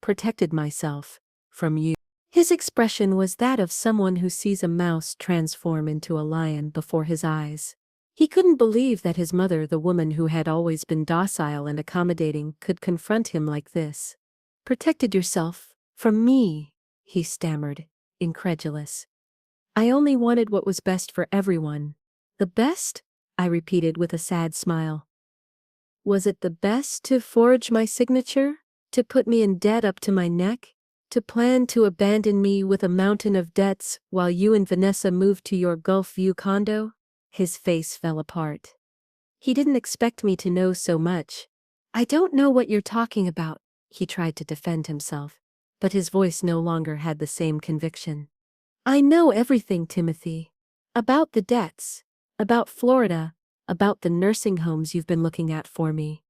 Protected myself from you." His expression was that of someone who sees a mouse transform into a lion before his eyes. He couldn't believe that his mother, the woman who had always been docile and accommodating, could confront him like this. "Protected yourself from me," he stammered, incredulous. "I only wanted what was best for everyone." "The best?" I repeated with a sad smile. "Was it the best to forge my signature? To put me in debt up to my neck? To plan to abandon me with a mountain of debts while you and Vanessa moved to your Gulf View condo?" His face fell apart. He didn't expect me to know so much. "I don't know what you're talking about," he tried to defend himself, but his voice no longer had the same conviction. "I know everything, Timothy. About the debts, about Florida, about the nursing homes you've been looking at for me.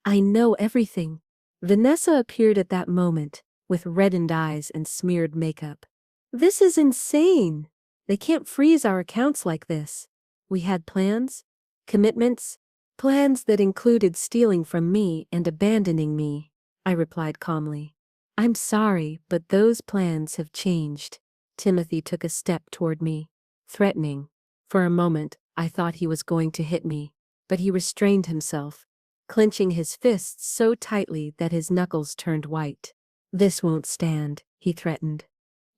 I know everything." Vanessa appeared at that moment, with reddened eyes and smeared makeup. "This is insane. They can't freeze our accounts like this. We had plans, commitments, plans that included stealing from me and abandoning me," I replied calmly. "I'm sorry, but those plans have changed." Timothy took a step toward me, threatening. For a moment, I thought he was going to hit me, but he restrained himself, clenching his fists so tightly that his knuckles turned white. "This won't stand," he threatened.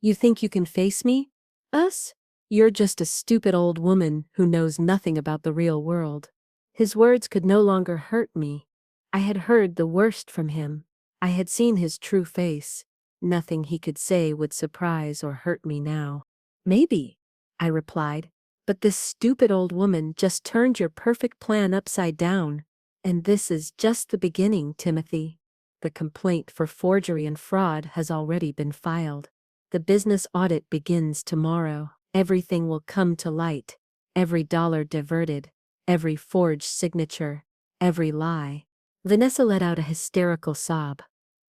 "You think you can face me? Us? You're just a stupid old woman who knows nothing about the real world." His words could no longer hurt me. I had heard the worst from him. I had seen his true face. Nothing he could say would surprise or hurt me now. "Maybe," I replied, "but this stupid old woman just turned your perfect plan upside down. And this is just the beginning, Timothy. The complaint for forgery and fraud has already been filed. The business audit begins tomorrow. Everything will come to light. Every dollar diverted, every forged signature, every lie." Vanessa let out a hysterical sob.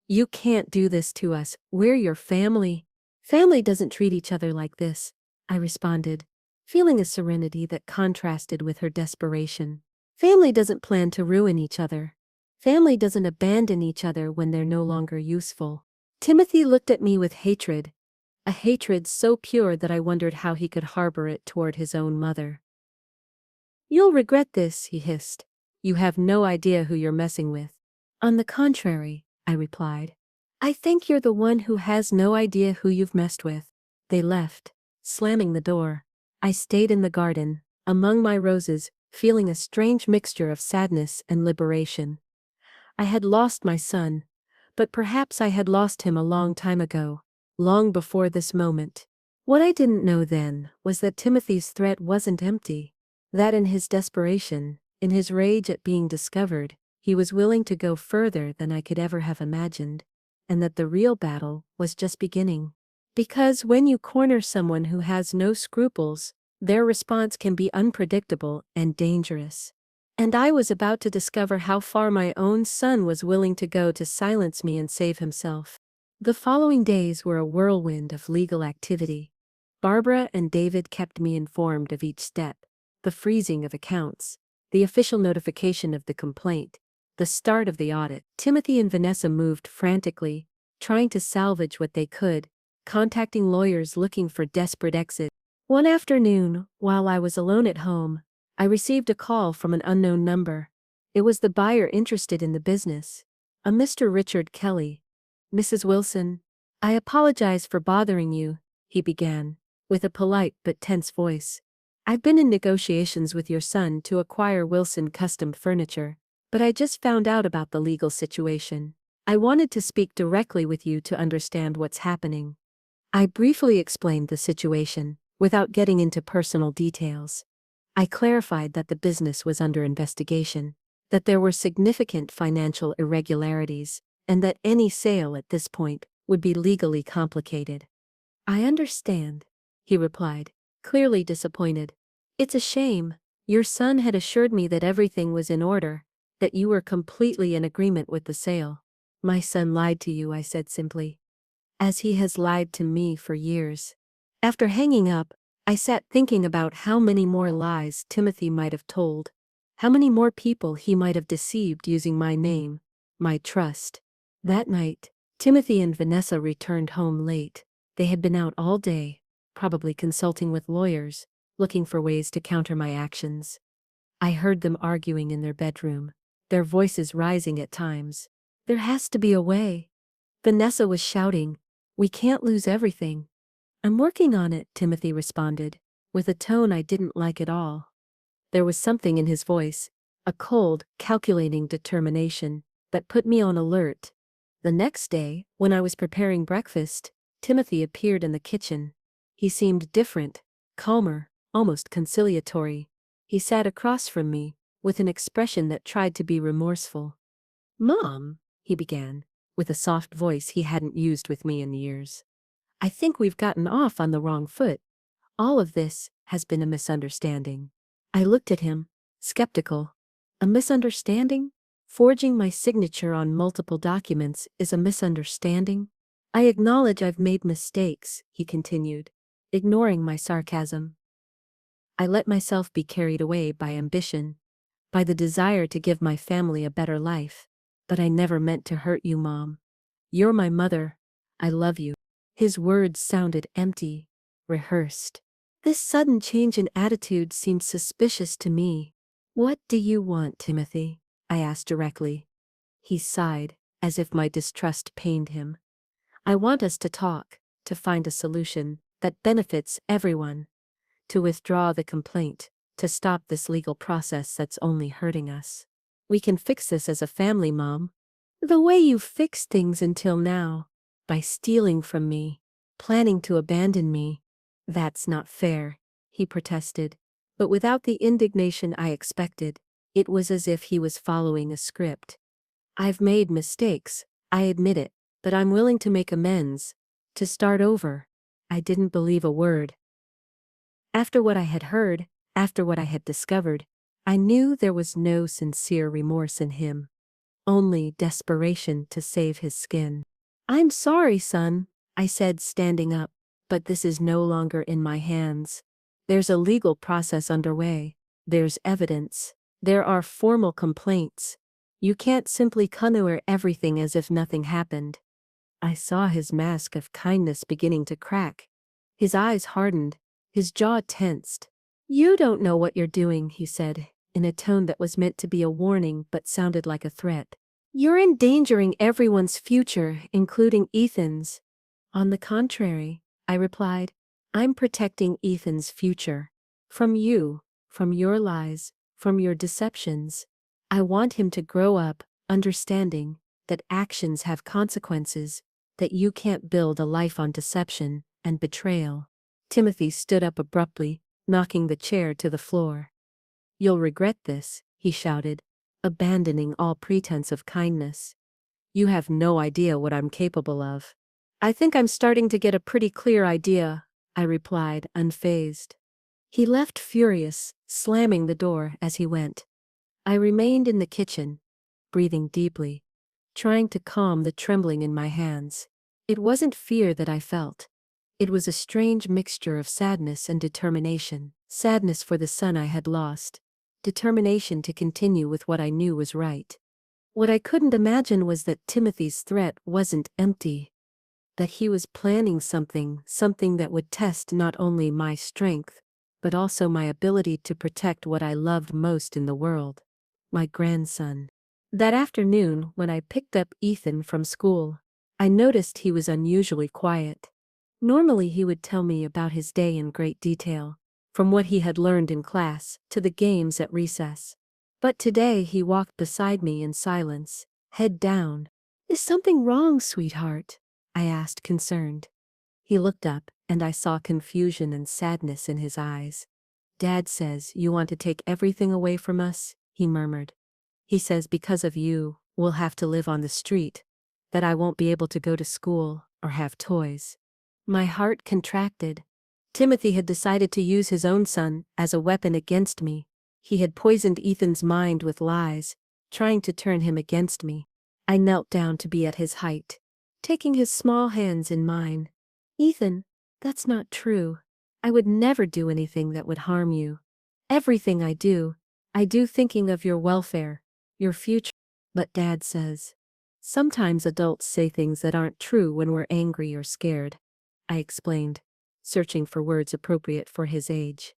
"You can't do this to us. We're your family." "Family doesn't treat each other like this," I responded, feeling a serenity that contrasted with her desperation. "Family doesn't plan to ruin each other. Family doesn't abandon each other when they're no longer useful." Timothy looked at me with hatred, a hatred so pure that I wondered how he could harbor it toward his own mother. "You'll regret this," he hissed. "You have no idea who you're messing with." "On the contrary," I replied. "I think you're the one who has no idea who you've messed with." They left, slamming the door. I stayed in the garden, among my roses, feeling a strange mixture of sadness and liberation. I had lost my son, but perhaps I had lost him a long time ago, long before this moment. What I didn't know then was that Timothy's threat wasn't empty, that in his desperation, in his rage at being discovered, he was willing to go further than I could ever have imagined, and that the real battle was just beginning. Because when you corner someone who has no scruples, their response can be unpredictable and dangerous. And I was about to discover how far my own son was willing to go to silence me and save himself. The following days were a whirlwind of legal activity. Barbara and David kept me informed of each step: the freezing of accounts, the official notification of the complaint, the start of the audit. Timothy and Vanessa moved frantically, trying to salvage what they could, contacting lawyers looking for desperate exit. One afternoon, while I was alone at home, I received a call from an unknown number. It was the buyer interested in the business, a Mr. Richard Kelly. "Mrs. Wilson, I apologize for bothering you," he began, with a polite but tense voice. "I've been in negotiations with your son to acquire Wilson Custom Furniture, but I just found out about the legal situation. I wanted to speak directly with you to understand what's happening." I briefly explained the situation, without getting into personal details. I clarified that the business was under investigation, that there were significant financial irregularities, and that any sale at this point would be legally complicated. "I understand," he replied, clearly disappointed. "It's a shame. Your son had assured me that everything was in order, that you were completely in agreement with the sale." "My son lied to you," I said simply, "as he has lied to me for years." After hanging up, I sat thinking about how many more lies Timothy might have told, how many more people he might have deceived using my name, my trust. That night, Timothy and Vanessa returned home late. They had been out all day, probably consulting with lawyers, looking for ways to counter my actions. I heard them arguing in their bedroom, their voices rising at times. "There has to be a way." Vanessa was shouting, "We can't lose everything." "I'm working on it," Timothy responded, with a tone I didn't like at all. There was something in his voice, a cold, calculating determination, that put me on alert. The next day, when I was preparing breakfast, Timothy appeared in the kitchen. He seemed different, calmer, almost conciliatory. He sat across from me, with an expression that tried to be remorseful. "Mom," he began, with a soft voice he hadn't used with me in years, "I think we've gotten off on the wrong foot. All of this has been a misunderstanding." I looked at him, skeptical. "A misunderstanding? Forging my signature on multiple documents is a misunderstanding?" "I acknowledge I've made mistakes," he continued, ignoring my sarcasm. "I let myself be carried away by ambition, by the desire to give my family a better life. But I never meant to hurt you, Mom. You're my mother. I love you." His words sounded empty, rehearsed. This sudden change in attitude seemed suspicious to me. "What do you want, Timothy?" I asked directly. He sighed, as if my distrust pained him. "I want us to talk, to find a solution that benefits everyone, to withdraw the complaint, to stop this legal process that's only hurting us. We can fix this as a family, Mom. The way you've fixed things until now, by stealing from me, planning to abandon me. That's not fair," he protested, but without the indignation I expected. It was as if he was following a script. "I've made mistakes, I admit it, but I'm willing to make amends, to start over." I didn't believe a word. After what I had heard, after what I had discovered, I knew there was no sincere remorse in him, only desperation to save his skin. "I'm sorry, son," I said, standing up, "but this is no longer in my hands. There's a legal process underway. There's evidence. There are formal complaints. You can't simply canoe everything as if nothing happened." I saw his mask of kindness beginning to crack. His eyes hardened, his jaw tensed. "You don't know what you're doing," he said, in a tone that was meant to be a warning but sounded like a threat. "You're endangering everyone's future, including Ethan's." "On the contrary," I replied, "I'm protecting Ethan's future. From you, from your lies, from your deceptions. I want him to grow up, understanding that actions have consequences, that you can't build a life on deception and betrayal." Timothy stood up abruptly, knocking the chair to the floor. "You'll regret this," he shouted, abandoning all pretense of kindness. "You have no idea what I'm capable of." "I think I'm starting to get a pretty clear idea," I replied, unfazed. He left furious, slamming the door as he went. I remained in the kitchen, breathing deeply, trying to calm the trembling in my hands. It wasn't fear that I felt. It was a strange mixture of sadness and determination. Sadness for the son I had lost. Determination to continue with what I knew was right. What I couldn't imagine was that Timothy's threat wasn't empty. That he was planning something that would test not only my strength, but also my ability to protect what I loved most in the world. My grandson. That afternoon, when I picked up Ethan from school, I noticed he was unusually quiet. Normally he would tell me about his day in great detail, from what he had learned in class to the games at recess. But today he walked beside me in silence, head down. "Is something wrong, sweetheart?" I asked, concerned. He looked up, and I saw confusion and sadness in his eyes. "Dad says you want to take everything away from us," he murmured. "He says because of you, we'll have to live on the street, that I won't be able to go to school or have toys." My heart contracted. Timothy had decided to use his own son as a weapon against me. He had poisoned Ethan's mind with lies, trying to turn him against me. I knelt down to be at his height, taking his small hands in mine. "Ethan, that's not true. I would never do anything that would harm you. Everything I do thinking of your welfare, your future." "But Dad says." "Sometimes adults say things that aren't true when we're angry or scared," I explained, searching for words appropriate for his age.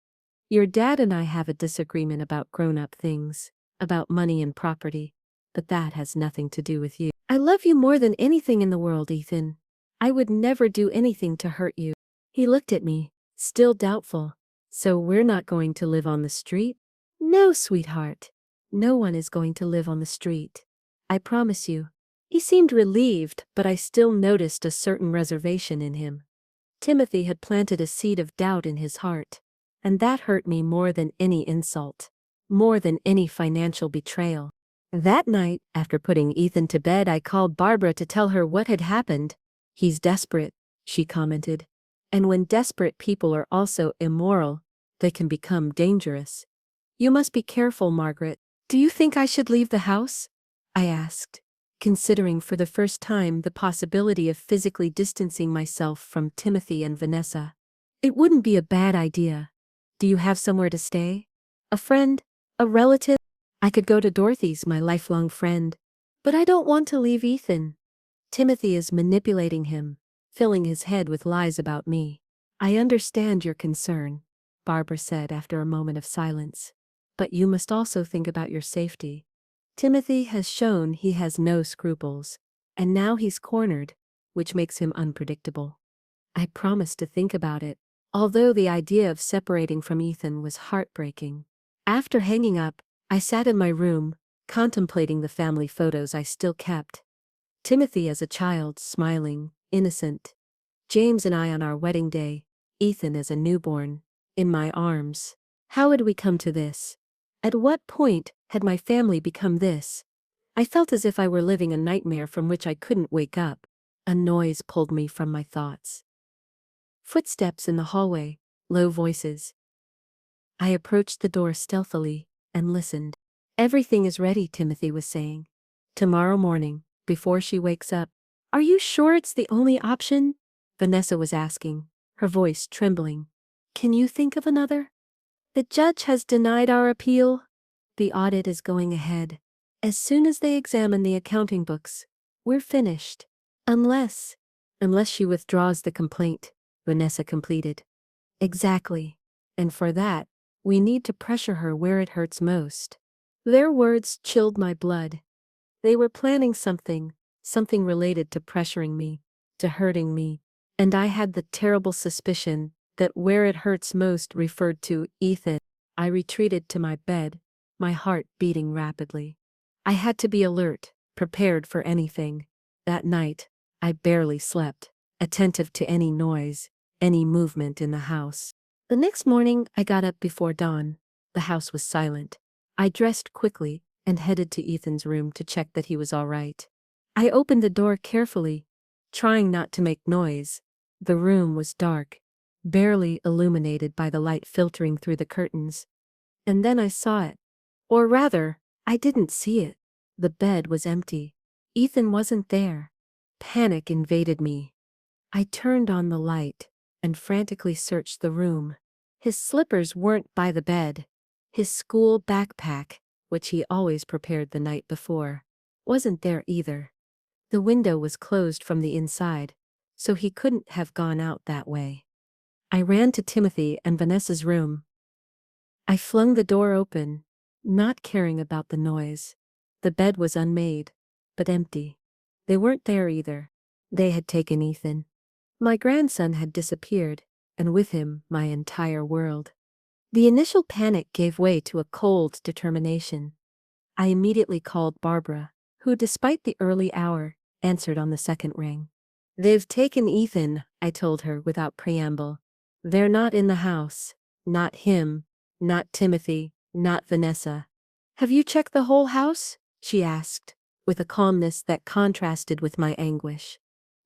"Your dad and I have a disagreement about grown-up things, about money and property, but that has nothing to do with you. I love you more than anything in the world, Ethan. I would never do anything to hurt you." He looked at me, still doubtful. "So we're not going to live on the street?" "No, sweetheart. No one is going to live on the street. I promise you." He seemed relieved, but I still noticed a certain reservation in him. Timothy had planted a seed of doubt in his heart, and that hurt me more than any insult, more than any financial betrayal. That night, after putting Ethan to bed, I called Barbara to tell her what had happened. "He's desperate," she commented. "And when desperate people are also immoral, they can become dangerous. You must be careful, Margaret." "Do you think I should leave the house?" I asked, considering for the first time the possibility of physically distancing myself from Timothy and Vanessa. "It wouldn't be a bad idea. Do you have somewhere to stay? A friend? A relative?" "I could go to Dorothy's, my lifelong friend. But I don't want to leave Ethan. Timothy is manipulating him, filling his head with lies about me." "I understand your concern," Barbara said after a moment of silence. "But you must also think about your safety. Timothy has shown he has no scruples, and now he's cornered, which makes him unpredictable." I promised to think about it, although the idea of separating from Ethan was heartbreaking. After hanging up, I sat in my room, contemplating the family photos I still kept. Timothy as a child, smiling, innocent. James and I on our wedding day, Ethan as a newborn, in my arms. How had we come to this? At what point had my family become this? I felt as if I were living a nightmare from which I couldn't wake up. A noise pulled me from my thoughts. Footsteps in the hallway, low voices. I approached the door stealthily and listened. "Everything is ready," Timothy was saying. "Tomorrow morning, before she wakes up." "Are you sure it's the only option?" Vanessa was asking, her voice trembling. "Can you think of another?" "The judge has denied our appeal. The audit is going ahead. As soon as they examine the accounting books, we're finished." Unless, unless she withdraws the complaint, Vanessa completed. Exactly. And for that, we need to pressure her where it hurts most. Their words chilled my blood. They were planning something, something related to pressuring me, to hurting me, and I had the terrible suspicion that where it hurts most referred to Ethan. I retreated to my bed, my heart beating rapidly. I had to be alert, prepared for anything. That night, I barely slept, attentive to any noise, any movement in the house. The next morning, I got up before dawn. The house was silent. I dressed quickly and headed to Ethan's room to check that he was all right. I opened the door carefully, trying not to make noise. The room was dark, barely illuminated by the light filtering through the curtains. And then I saw it. Or rather, I didn't see it. The bed was empty. Ethan wasn't there. Panic invaded me. I turned on the light and frantically searched the room. His slippers weren't by the bed. His school backpack, which he always prepared the night before, wasn't there either. The window was closed from the inside, so he couldn't have gone out that way. I ran to Timothy and Vanessa's room. I flung the door open, not caring about the noise. The bed was unmade, but empty. They weren't there either. They had taken Ethan. My grandson had disappeared, and with him my entire world. The initial panic gave way to a cold determination. I immediately called Barbara, who, despite the early hour, answered on the second ring. "They've taken Ethan," I told her without preamble. "They're not in the house. Not him. Not Timothy. Not Vanessa." "Have you checked the whole house?" she asked, with a calmness that contrasted with my anguish.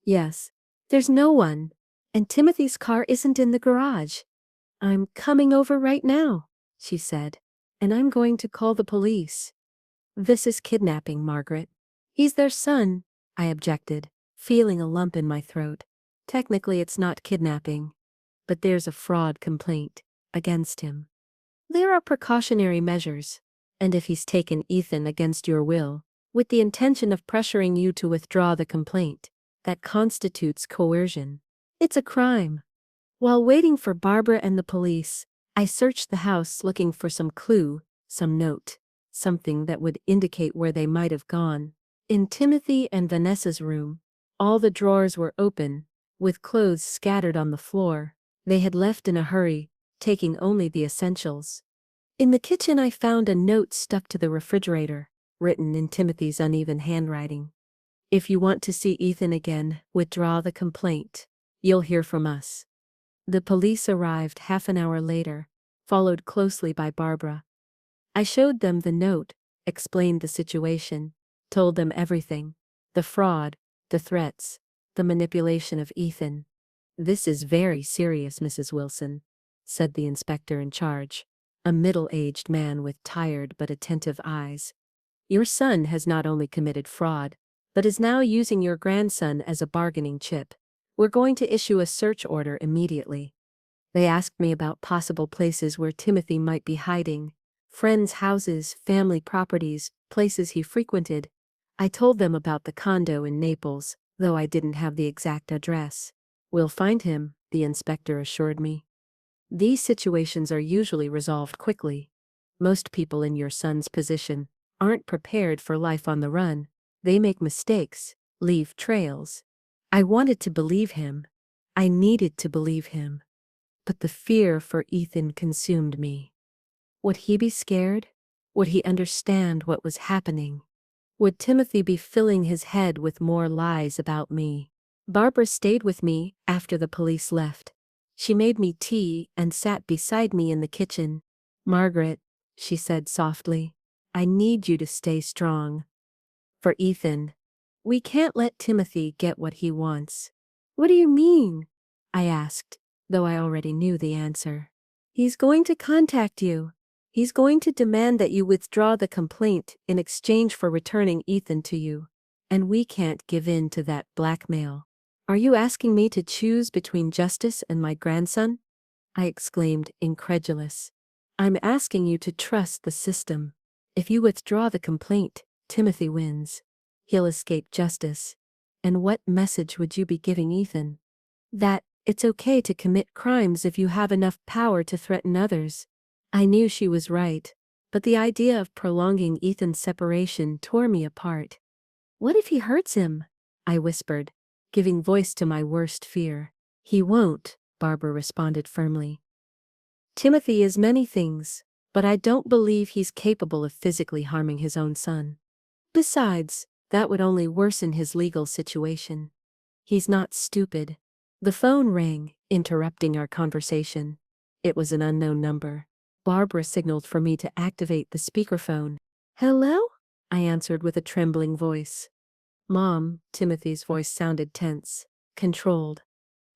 "Yes. There's no one. And Timothy's car isn't in the garage." "I'm coming over right now," she said. "And I'm going to call the police." "This is kidnapping, Margaret." "He's their son," I objected, feeling a lump in my throat. "Technically it's not kidnapping. But there's a fraud complaint against him. There are precautionary measures. And if he's taken Ethan against your will, with the intention of pressuring you to withdraw the complaint, that constitutes coercion. It's a crime." While waiting for Barbara and the police, I searched the house looking for some clue, some note, something that would indicate where they might have gone. In Timothy and Vanessa's room, all the drawers were open, with clothes scattered on the floor. They had left in a hurry, taking only the essentials. In the kitchen I found a note stuck to the refrigerator, written in Timothy's uneven handwriting. "If you want to see Ethan again, withdraw the complaint. You'll hear from us." The police arrived half an hour later, followed closely by Barbara. I showed them the note, explained the situation, told them everything: the fraud, the threats, the manipulation of Ethan. "This is very serious, Mrs. Wilson," said the inspector in charge, a middle-aged man with tired but attentive eyes. "Your son has not only committed fraud, but is now using your grandson as a bargaining chip. We're going to issue a search order immediately." They asked me about possible places where Timothy might be hiding, friends' houses, family properties, places he frequented. I told them about the condo in Naples, though I didn't have the exact address. "We'll find him," the inspector assured me. "These situations are usually resolved quickly. Most people in your son's position aren't prepared for life on the run. They make mistakes, leave trails." I wanted to believe him. I needed to believe him. But the fear for Ethan consumed me. Would he be scared? Would he understand what was happening? Would Timothy be filling his head with more lies about me? Barbara stayed with me after the police left. She made me tea and sat beside me in the kitchen. "Margaret," she said softly, "I need you to stay strong. For Ethan. We can't let Timothy get what he wants." "What do you mean?" I asked, though I already knew the answer. "He's going to contact you. He's going to demand that you withdraw the complaint in exchange for returning Ethan to you. And we can't give in to that blackmail." "Are you asking me to choose between justice and my grandson?" I exclaimed, incredulous. "I'm asking you to trust the system. If you withdraw the complaint, Timothy wins. He'll escape justice. And what message would you be giving Ethan? That it's okay to commit crimes if you have enough power to threaten others. I knew she was right, but the idea of prolonging Ethan's separation tore me apart. What if he hurts him? I whispered, giving voice to my worst fear. He won't, Barbara responded firmly. Timothy is many things, but I don't believe he's capable of physically harming his own son. Besides, that would only worsen his legal situation. He's not stupid. The phone rang, interrupting our conversation. It was an unknown number. Barbara signaled for me to activate the speakerphone. Hello? I answered with a trembling voice. Mom, Timothy's voice sounded tense, controlled.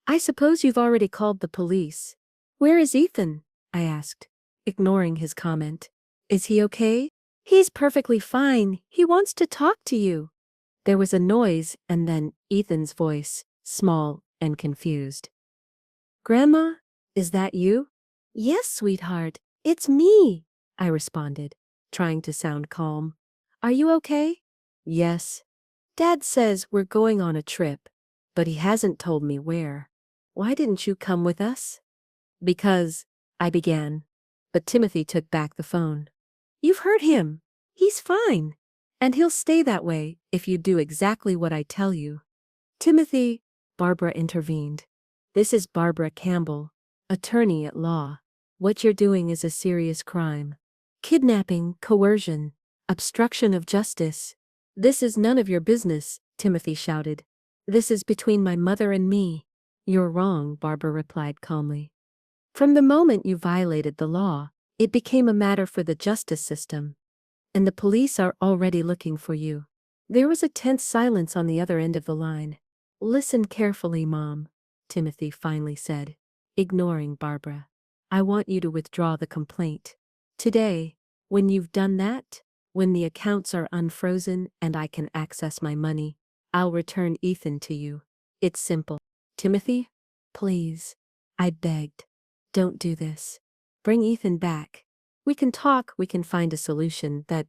I suppose you've already called the police. Where is Ethan? I asked, ignoring his comment. Is he okay? He's perfectly fine. He wants to talk to you. There was a noise and then Ethan's voice, small and confused. Grandma, is that you? Yes, sweetheart, it's me, I responded, trying to sound calm. Are you okay? Yes. Dad says we're going on a trip, but he hasn't told me where. Why didn't you come with us? Because, I began, but Timothy took back the phone. You've heard him. He's fine. And he'll stay that way if you do exactly what I tell you. Timothy, Barbara intervened. This is Barbara Campbell, attorney at law. What you're doing is a serious crime. Kidnapping, coercion, obstruction of justice. This is none of your business, Timothy shouted. This is between my mother and me. You're wrong, Barbara replied calmly. From the moment you violated the law, it became a matter for the justice system. And the police are already looking for you. There was a tense silence on the other end of the line. Listen carefully, Mom, Timothy finally said, ignoring Barbara. I want you to withdraw the complaint. Today, when you've done that, when the accounts are unfrozen and I can access my money, I'll return Ethan to you. It's simple. Timothy, please, I begged. Don't do this. Bring Ethan back. We can talk, we can find a solution that.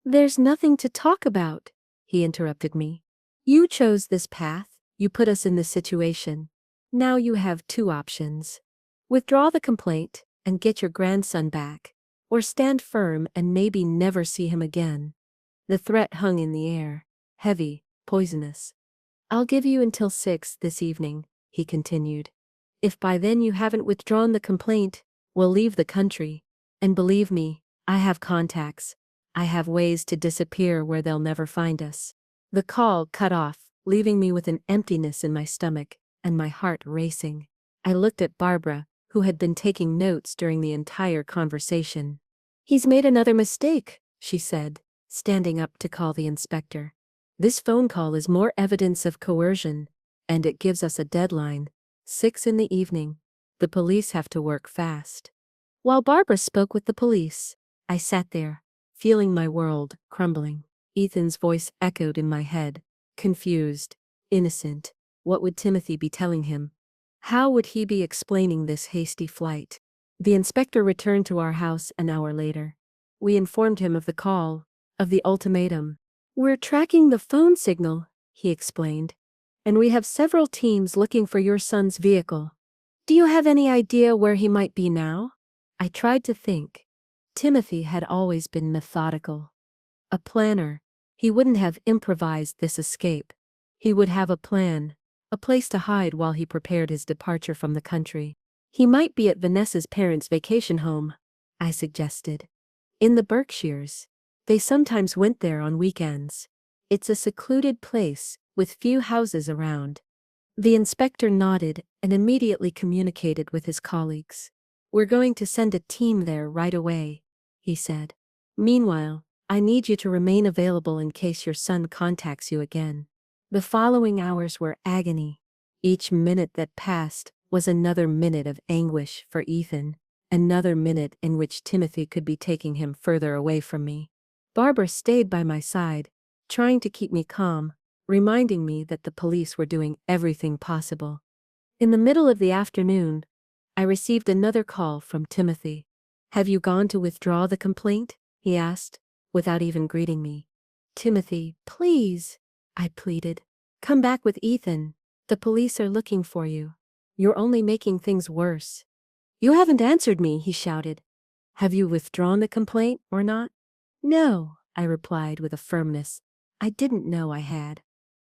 There's nothing to talk about, he interrupted me. You chose this path, you put us in this situation. Now you have two options. Withdraw the complaint and get your grandson back, or stand firm and maybe never see him again. The threat hung in the air, heavy, poisonous. I'll give you until 6 this evening, he continued. If by then you haven't withdrawn the complaint, we'll leave the country. And believe me, I have contacts. I have ways to disappear where they'll never find us. The call cut off, leaving me with an emptiness in my stomach and my heart racing. I looked at Barbara, who had been taking notes during the entire conversation. He's made another mistake, she said, standing up to call the inspector. This phone call is more evidence of coercion, and it gives us a deadline, 6 in the evening. The police have to work fast. While Barbara spoke with the police, I sat there, feeling my world crumbling. Ethan's voice echoed in my head, confused, innocent. What would Timothy be telling him? How would he be explaining this hasty flight? The inspector returned to our house an hour later. We informed him of the call, of the ultimatum. We're tracking the phone signal, he explained, and we have several teams looking for your son's vehicle. Do you have any idea where he might be now? I tried to think. Timothy had always been methodical. A planner. He wouldn't have improvised this escape. He would have a plan, a place to hide while he prepared his departure from the country. He might be at Vanessa's parents' vacation home, I suggested. In the Berkshires. They sometimes went there on weekends. It's a secluded place, with few houses around. The inspector nodded and immediately communicated with his colleagues. We're going to send a team there right away, he said. Meanwhile, I need you to remain available in case your son contacts you again. The following hours were agony. Each minute that passed was another minute of anguish for Ethan, another minute in which Timothy could be taking him further away from me. Barbara stayed by my side, trying to keep me calm, reminding me that the police were doing everything possible. In the middle of the afternoon, I received another call from Timothy. Have you gone to withdraw the complaint? He asked, without even greeting me. Timothy, please, I pleaded. Come back with Ethan. The police are looking for you. You're only making things worse. You haven't answered me, he shouted. Have you withdrawn the complaint or not? No, I replied with a firmness I didn't know I had.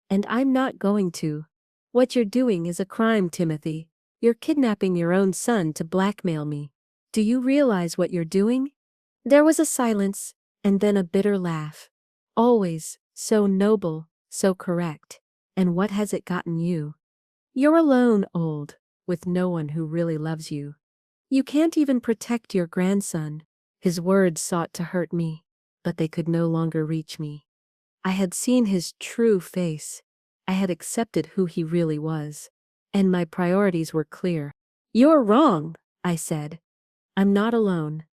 And I'm not going to. What you're doing is a crime, Timothy. You're kidnapping your own son to blackmail me. Do you realize what you're doing? There was a silence, and then a bitter laugh. Always so noble, so correct. And what has it gotten you? You're alone, old, with no one who really loves you. You can't even protect your grandson. His words sought to hurt me, but they could no longer reach me. I had seen his true face. I had accepted who he really was. And my priorities were clear. You're wrong, I said. I'm not alone.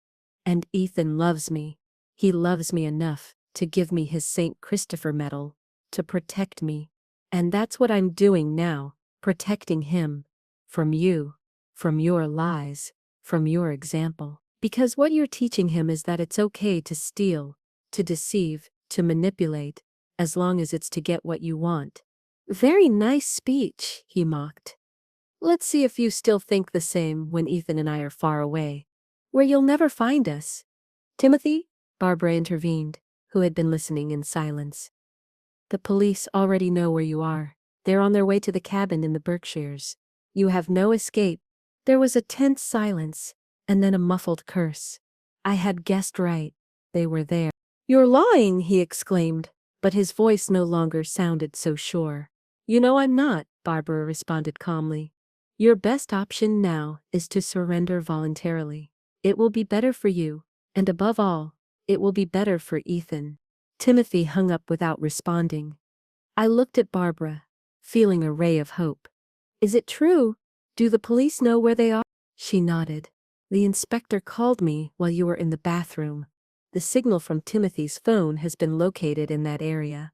And Ethan loves me. He loves me enough to give me his St. Christopher medal, to protect me. And that's what I'm doing now, protecting him. From you. From your lies. From your example. Because what you're teaching him is that it's okay to steal, to deceive, to manipulate, as long as it's to get what you want. Very nice speech, he mocked. Let's see if you still think the same when Ethan and I are far away, where you'll never find us. Timothy, Barbara intervened, who had been listening in silence. The police already know where you are. They're on their way to the cabin in the Berkshires. You have no escape. There was a tense silence, and then a muffled curse. I had guessed right. They were there. You're lying, he exclaimed, but his voice no longer sounded so sure. You know I'm not, Barbara responded calmly. Your best option now is to surrender voluntarily. It will be better for you, and above all, it will be better for Ethan. Timothy hung up without responding. I looked at Barbara, feeling a ray of hope. Is it true? Do the police know where they are? She nodded. The inspector called me while you were in the bathroom. The signal from Timothy's phone has been located in that area.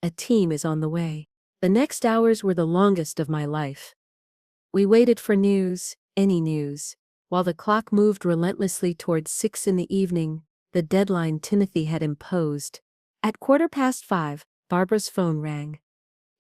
A team is on the way. The next hours were the longest of my life. We waited for news, any news. While the clock moved relentlessly towards 6 in the evening, the deadline Timothy had imposed. At 5:15, Barbara's phone rang.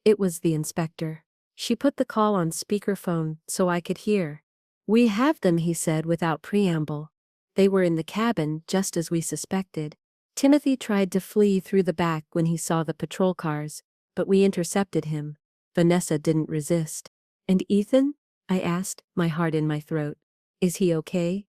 It was the inspector. She put the call on speakerphone so I could hear. We have them, he said without preamble. They were in the cabin just as we suspected. Timothy tried to flee through the back when he saw the patrol cars, but we intercepted him. Vanessa didn't resist. And Ethan? I asked, my heart in my throat. Is he okay?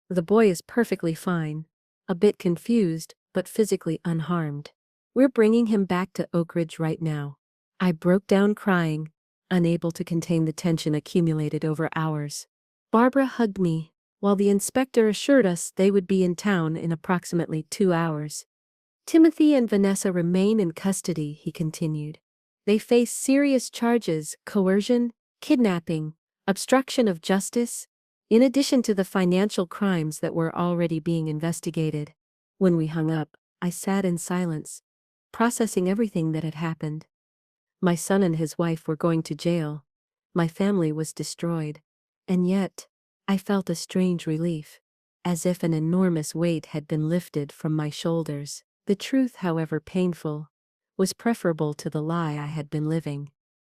The boy is perfectly fine. A bit confused, but physically unharmed. We're bringing him back to Oak Ridge right now. I broke down crying, unable to contain the tension accumulated over hours. Barbara hugged me, while the inspector assured us they would be in town in approximately 2 hours. Timothy and Vanessa remain in custody, he continued. They face serious charges: coercion, kidnapping, obstruction of justice, in addition to the financial crimes that were already being investigated. When we hung up, I sat in silence, processing everything that had happened. My son and his wife were going to jail. My family was destroyed. And yet, I felt a strange relief, as if an enormous weight had been lifted from my shoulders. The truth, however painful, was preferable to the lie I had been living.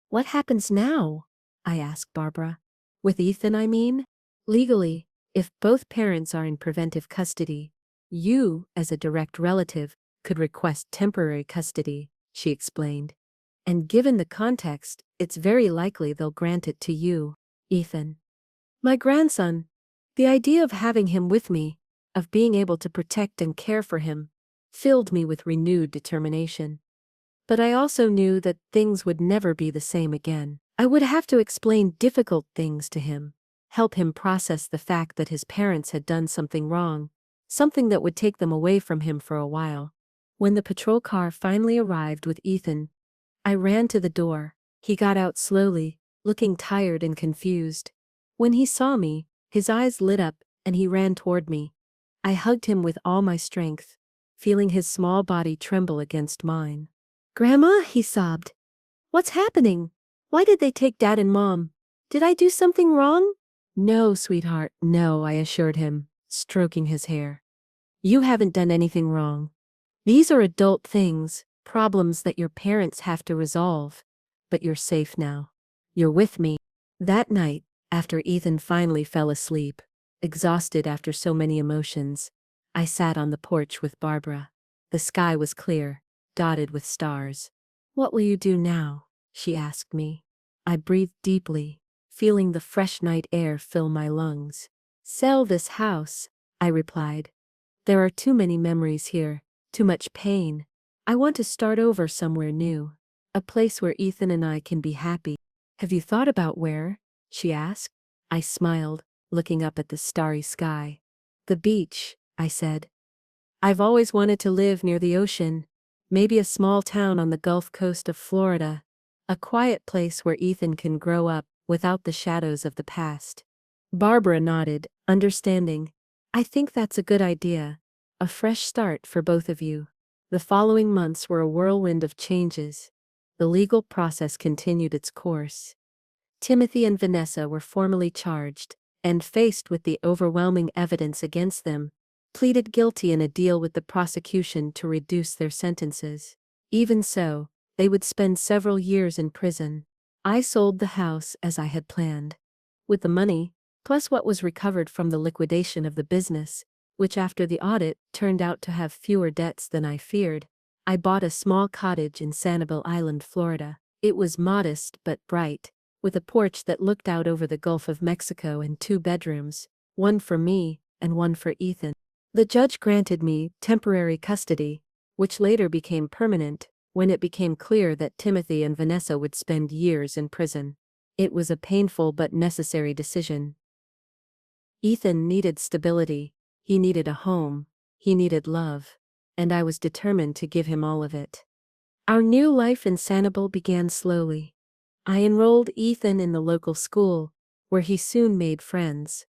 What happens now? I asked Barbara. With Ethan, I mean? Legally, if both parents are in preventive custody, you, as a direct relative, could request temporary custody, she explained. And given the context, it's very likely they'll grant it to you, Ethan. My grandson. The idea of having him with me, of being able to protect and care for him, filled me with renewed determination. But I also knew that things would never be the same again. I would have to explain difficult things to him, help him process the fact that his parents had done something wrong, something that would take them away from him for a while. When the patrol car finally arrived with Ethan, I ran to the door. He got out slowly, looking tired and confused. When he saw me, his eyes lit up, and he ran toward me. I hugged him with all my strength, feeling his small body tremble against mine. Grandma, he sobbed. What's happening? Why did they take Dad and Mom? Did I do something wrong? No, sweetheart, no, I assured him, stroking his hair. You haven't done anything wrong. These are adult things, problems that your parents have to resolve. but you're safe now. You're with me. That night, after Ethan finally fell asleep, exhausted after so many emotions, I sat on the porch with Barbara. The sky was clear, dotted with stars. "What will you do now?" she asked me. I breathed deeply, feeling the fresh night air fill my lungs. "Sell this house," I replied. "There are too many memories here, too much pain. I want to start over somewhere new. A place where Ethan and I can be happy." "Have you thought about where?" she asked. I smiled, looking up at the starry sky. "The beach," I said. "I've always wanted to live near the ocean, maybe a small town on the Gulf Coast of Florida, a quiet place where Ethan can grow up without the shadows of the past." Barbara nodded, understanding. "I think that's a good idea. A fresh start for both of you." The following months were a whirlwind of changes. The legal process continued its course. Timothy and Vanessa were formally charged, and faced with the overwhelming evidence against them, pleaded guilty in a deal with the prosecution to reduce their sentences. Even so, they would spend several years in prison. I sold the house as I had planned. With the money, plus what was recovered from the liquidation of the business, which after the audit turned out to have fewer debts than I feared, I bought a small cottage in Sanibel Island, Florida. It was modest but bright, with a porch that looked out over the Gulf of Mexico and 2 bedrooms, one for me and one for Ethan. The judge granted me temporary custody, which later became permanent when it became clear that Timothy and Vanessa would spend years in prison. It was a painful but necessary decision. Ethan needed stability, he needed a home, he needed love, and I was determined to give him all of it. Our new life in Sanibel began slowly. I enrolled Ethan in the local school, where he soon made friends.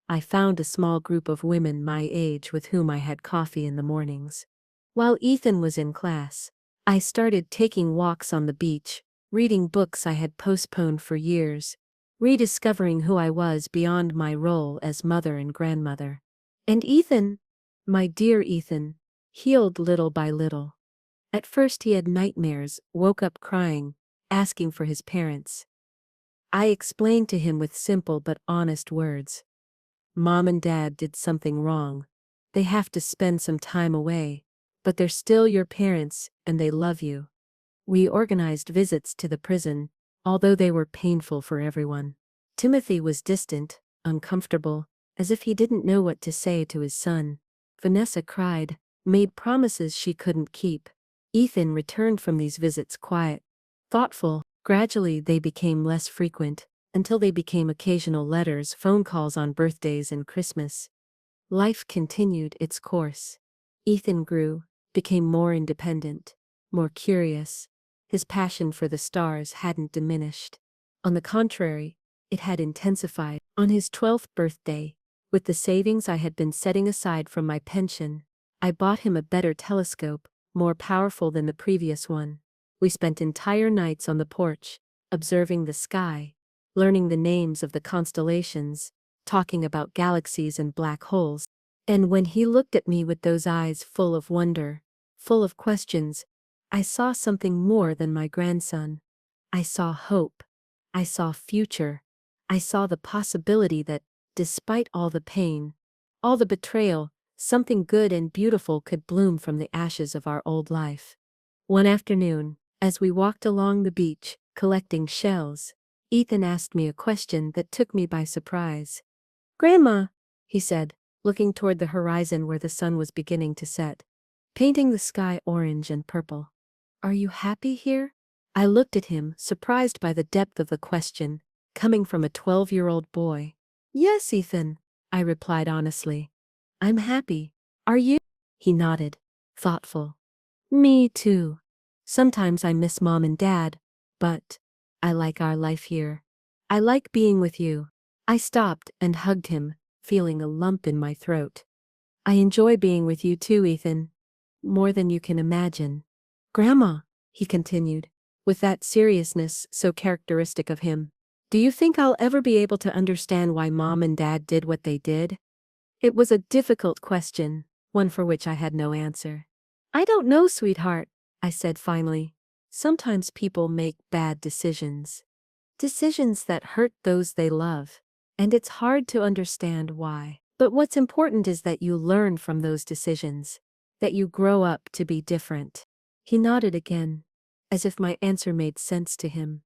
I found a small group of women my age with whom I had coffee in the mornings. While Ethan was in class, I started taking walks on the beach, reading books I had postponed for years, rediscovering who I was beyond my role as mother and grandmother. And Ethan, my dear Ethan, healed little by little. At first he had nightmares, woke up crying, asking for his parents. I explained to him with simple but honest words. Mom and Dad did something wrong. They have to spend some time away, but they're still your parents and they love you. We organized visits to the prison, although they were painful for everyone. Timothy was distant, uncomfortable, as if he didn't know what to say to his son. Vanessa cried, made promises she couldn't keep. Ethan returned from these visits quiet, thoughtful. Gradually they became less frequent, until they became occasional letters, phone calls on birthdays and Christmas. Life continued its course. Ethan grew, became more independent, more curious. His passion for the stars hadn't diminished. On the contrary, it had intensified. On his 12th birthday, with the savings I had been setting aside from my pension, I bought him a better telescope, more powerful than the previous one. We spent entire nights on the porch, observing the sky, learning the names of the constellations, talking about galaxies and black holes. And when he looked at me with those eyes full of wonder, full of questions, I saw something more than my grandson. I saw hope. I saw future. I saw the possibility that, despite all the pain, all the betrayal, something good and beautiful could bloom from the ashes of our old life. One afternoon, as we walked along the beach, collecting shells, Ethan asked me a question that took me by surprise. "Grandma," he said, looking toward the horizon where the sun was beginning to set, painting the sky orange and purple. "Are you happy here?" I looked at him, surprised by the depth of the question, coming from a 12-year-old boy. "Yes, Ethan," I replied honestly. "I'm happy. Are you?" He nodded, thoughtful. "Me too. Sometimes I miss Mom and Dad, but I like our life here. I like being with you." I stopped and hugged him, feeling a lump in my throat. "I enjoy being with you too, Ethan. More than you can imagine." "Grandma," he continued, with that seriousness so characteristic of him, "do you think I'll ever be able to understand why Mom and Dad did what they did?" It was a difficult question, one for which I had no answer. "I don't know, sweetheart," I said finally. Sometimes people make bad decisions. Decisions that hurt those they love. And it's hard to understand why. But what's important is that you learn from those decisions. That you grow up to be different. He nodded again, as if my answer made sense to him.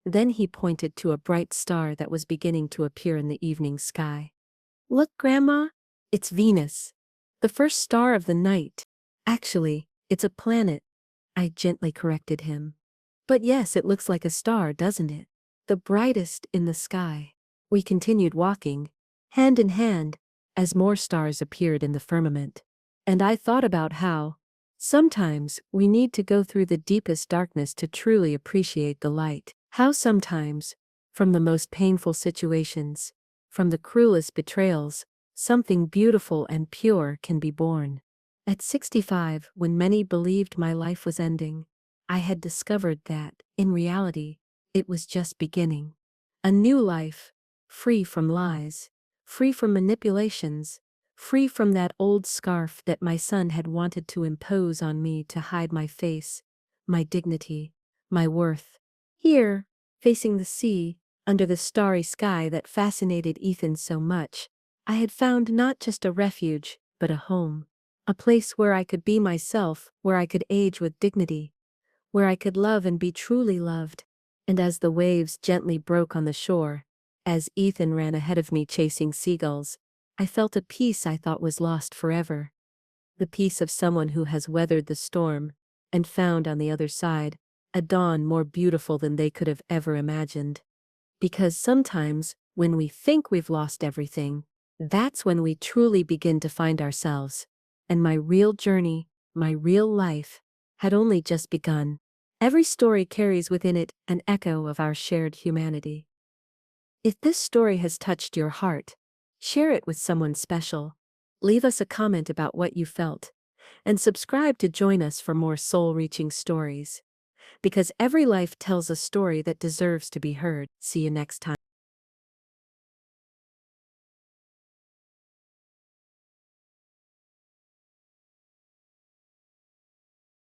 Then he pointed to a bright star that was beginning to appear in the evening sky. Look, Grandma, it's Venus. The first star of the night. Actually, it's a planet. I gently corrected him. But yes, it looks like a star, doesn't it? The brightest in the sky. We continued walking, hand in hand, as more stars appeared in the firmament. And I thought about how, sometimes, we need to go through the deepest darkness to truly appreciate the light. How sometimes, from the most painful situations, from the cruelest betrayals, something beautiful and pure can be born. At 65, when many believed my life was ending, I had discovered that, in reality, it was just beginning. A new life, free from lies, free from manipulations, free from that old scarf that my son had wanted to impose on me to hide my face, my dignity, my worth. Here, facing the sea, under the starry sky that fascinated Ethan so much, I had found not just a refuge, but a home. A place where I could be myself, where I could age with dignity, where I could love and be truly loved. And as the waves gently broke on the shore, as Ethan ran ahead of me chasing seagulls, I felt a peace I thought was lost forever. The peace of someone who has weathered the storm, and found on the other side, a dawn more beautiful than they could have ever imagined. Because sometimes, when we think we've lost everything, that's when we truly begin to find ourselves. And my real journey, my real life, had only just begun. Every story carries within it an echo of our shared humanity. If this story has touched your heart, share it with someone special. Leave us a comment about what you felt, and subscribe to join us for more soul-reaching stories. Because every life tells a story that deserves to be heard. See you next time.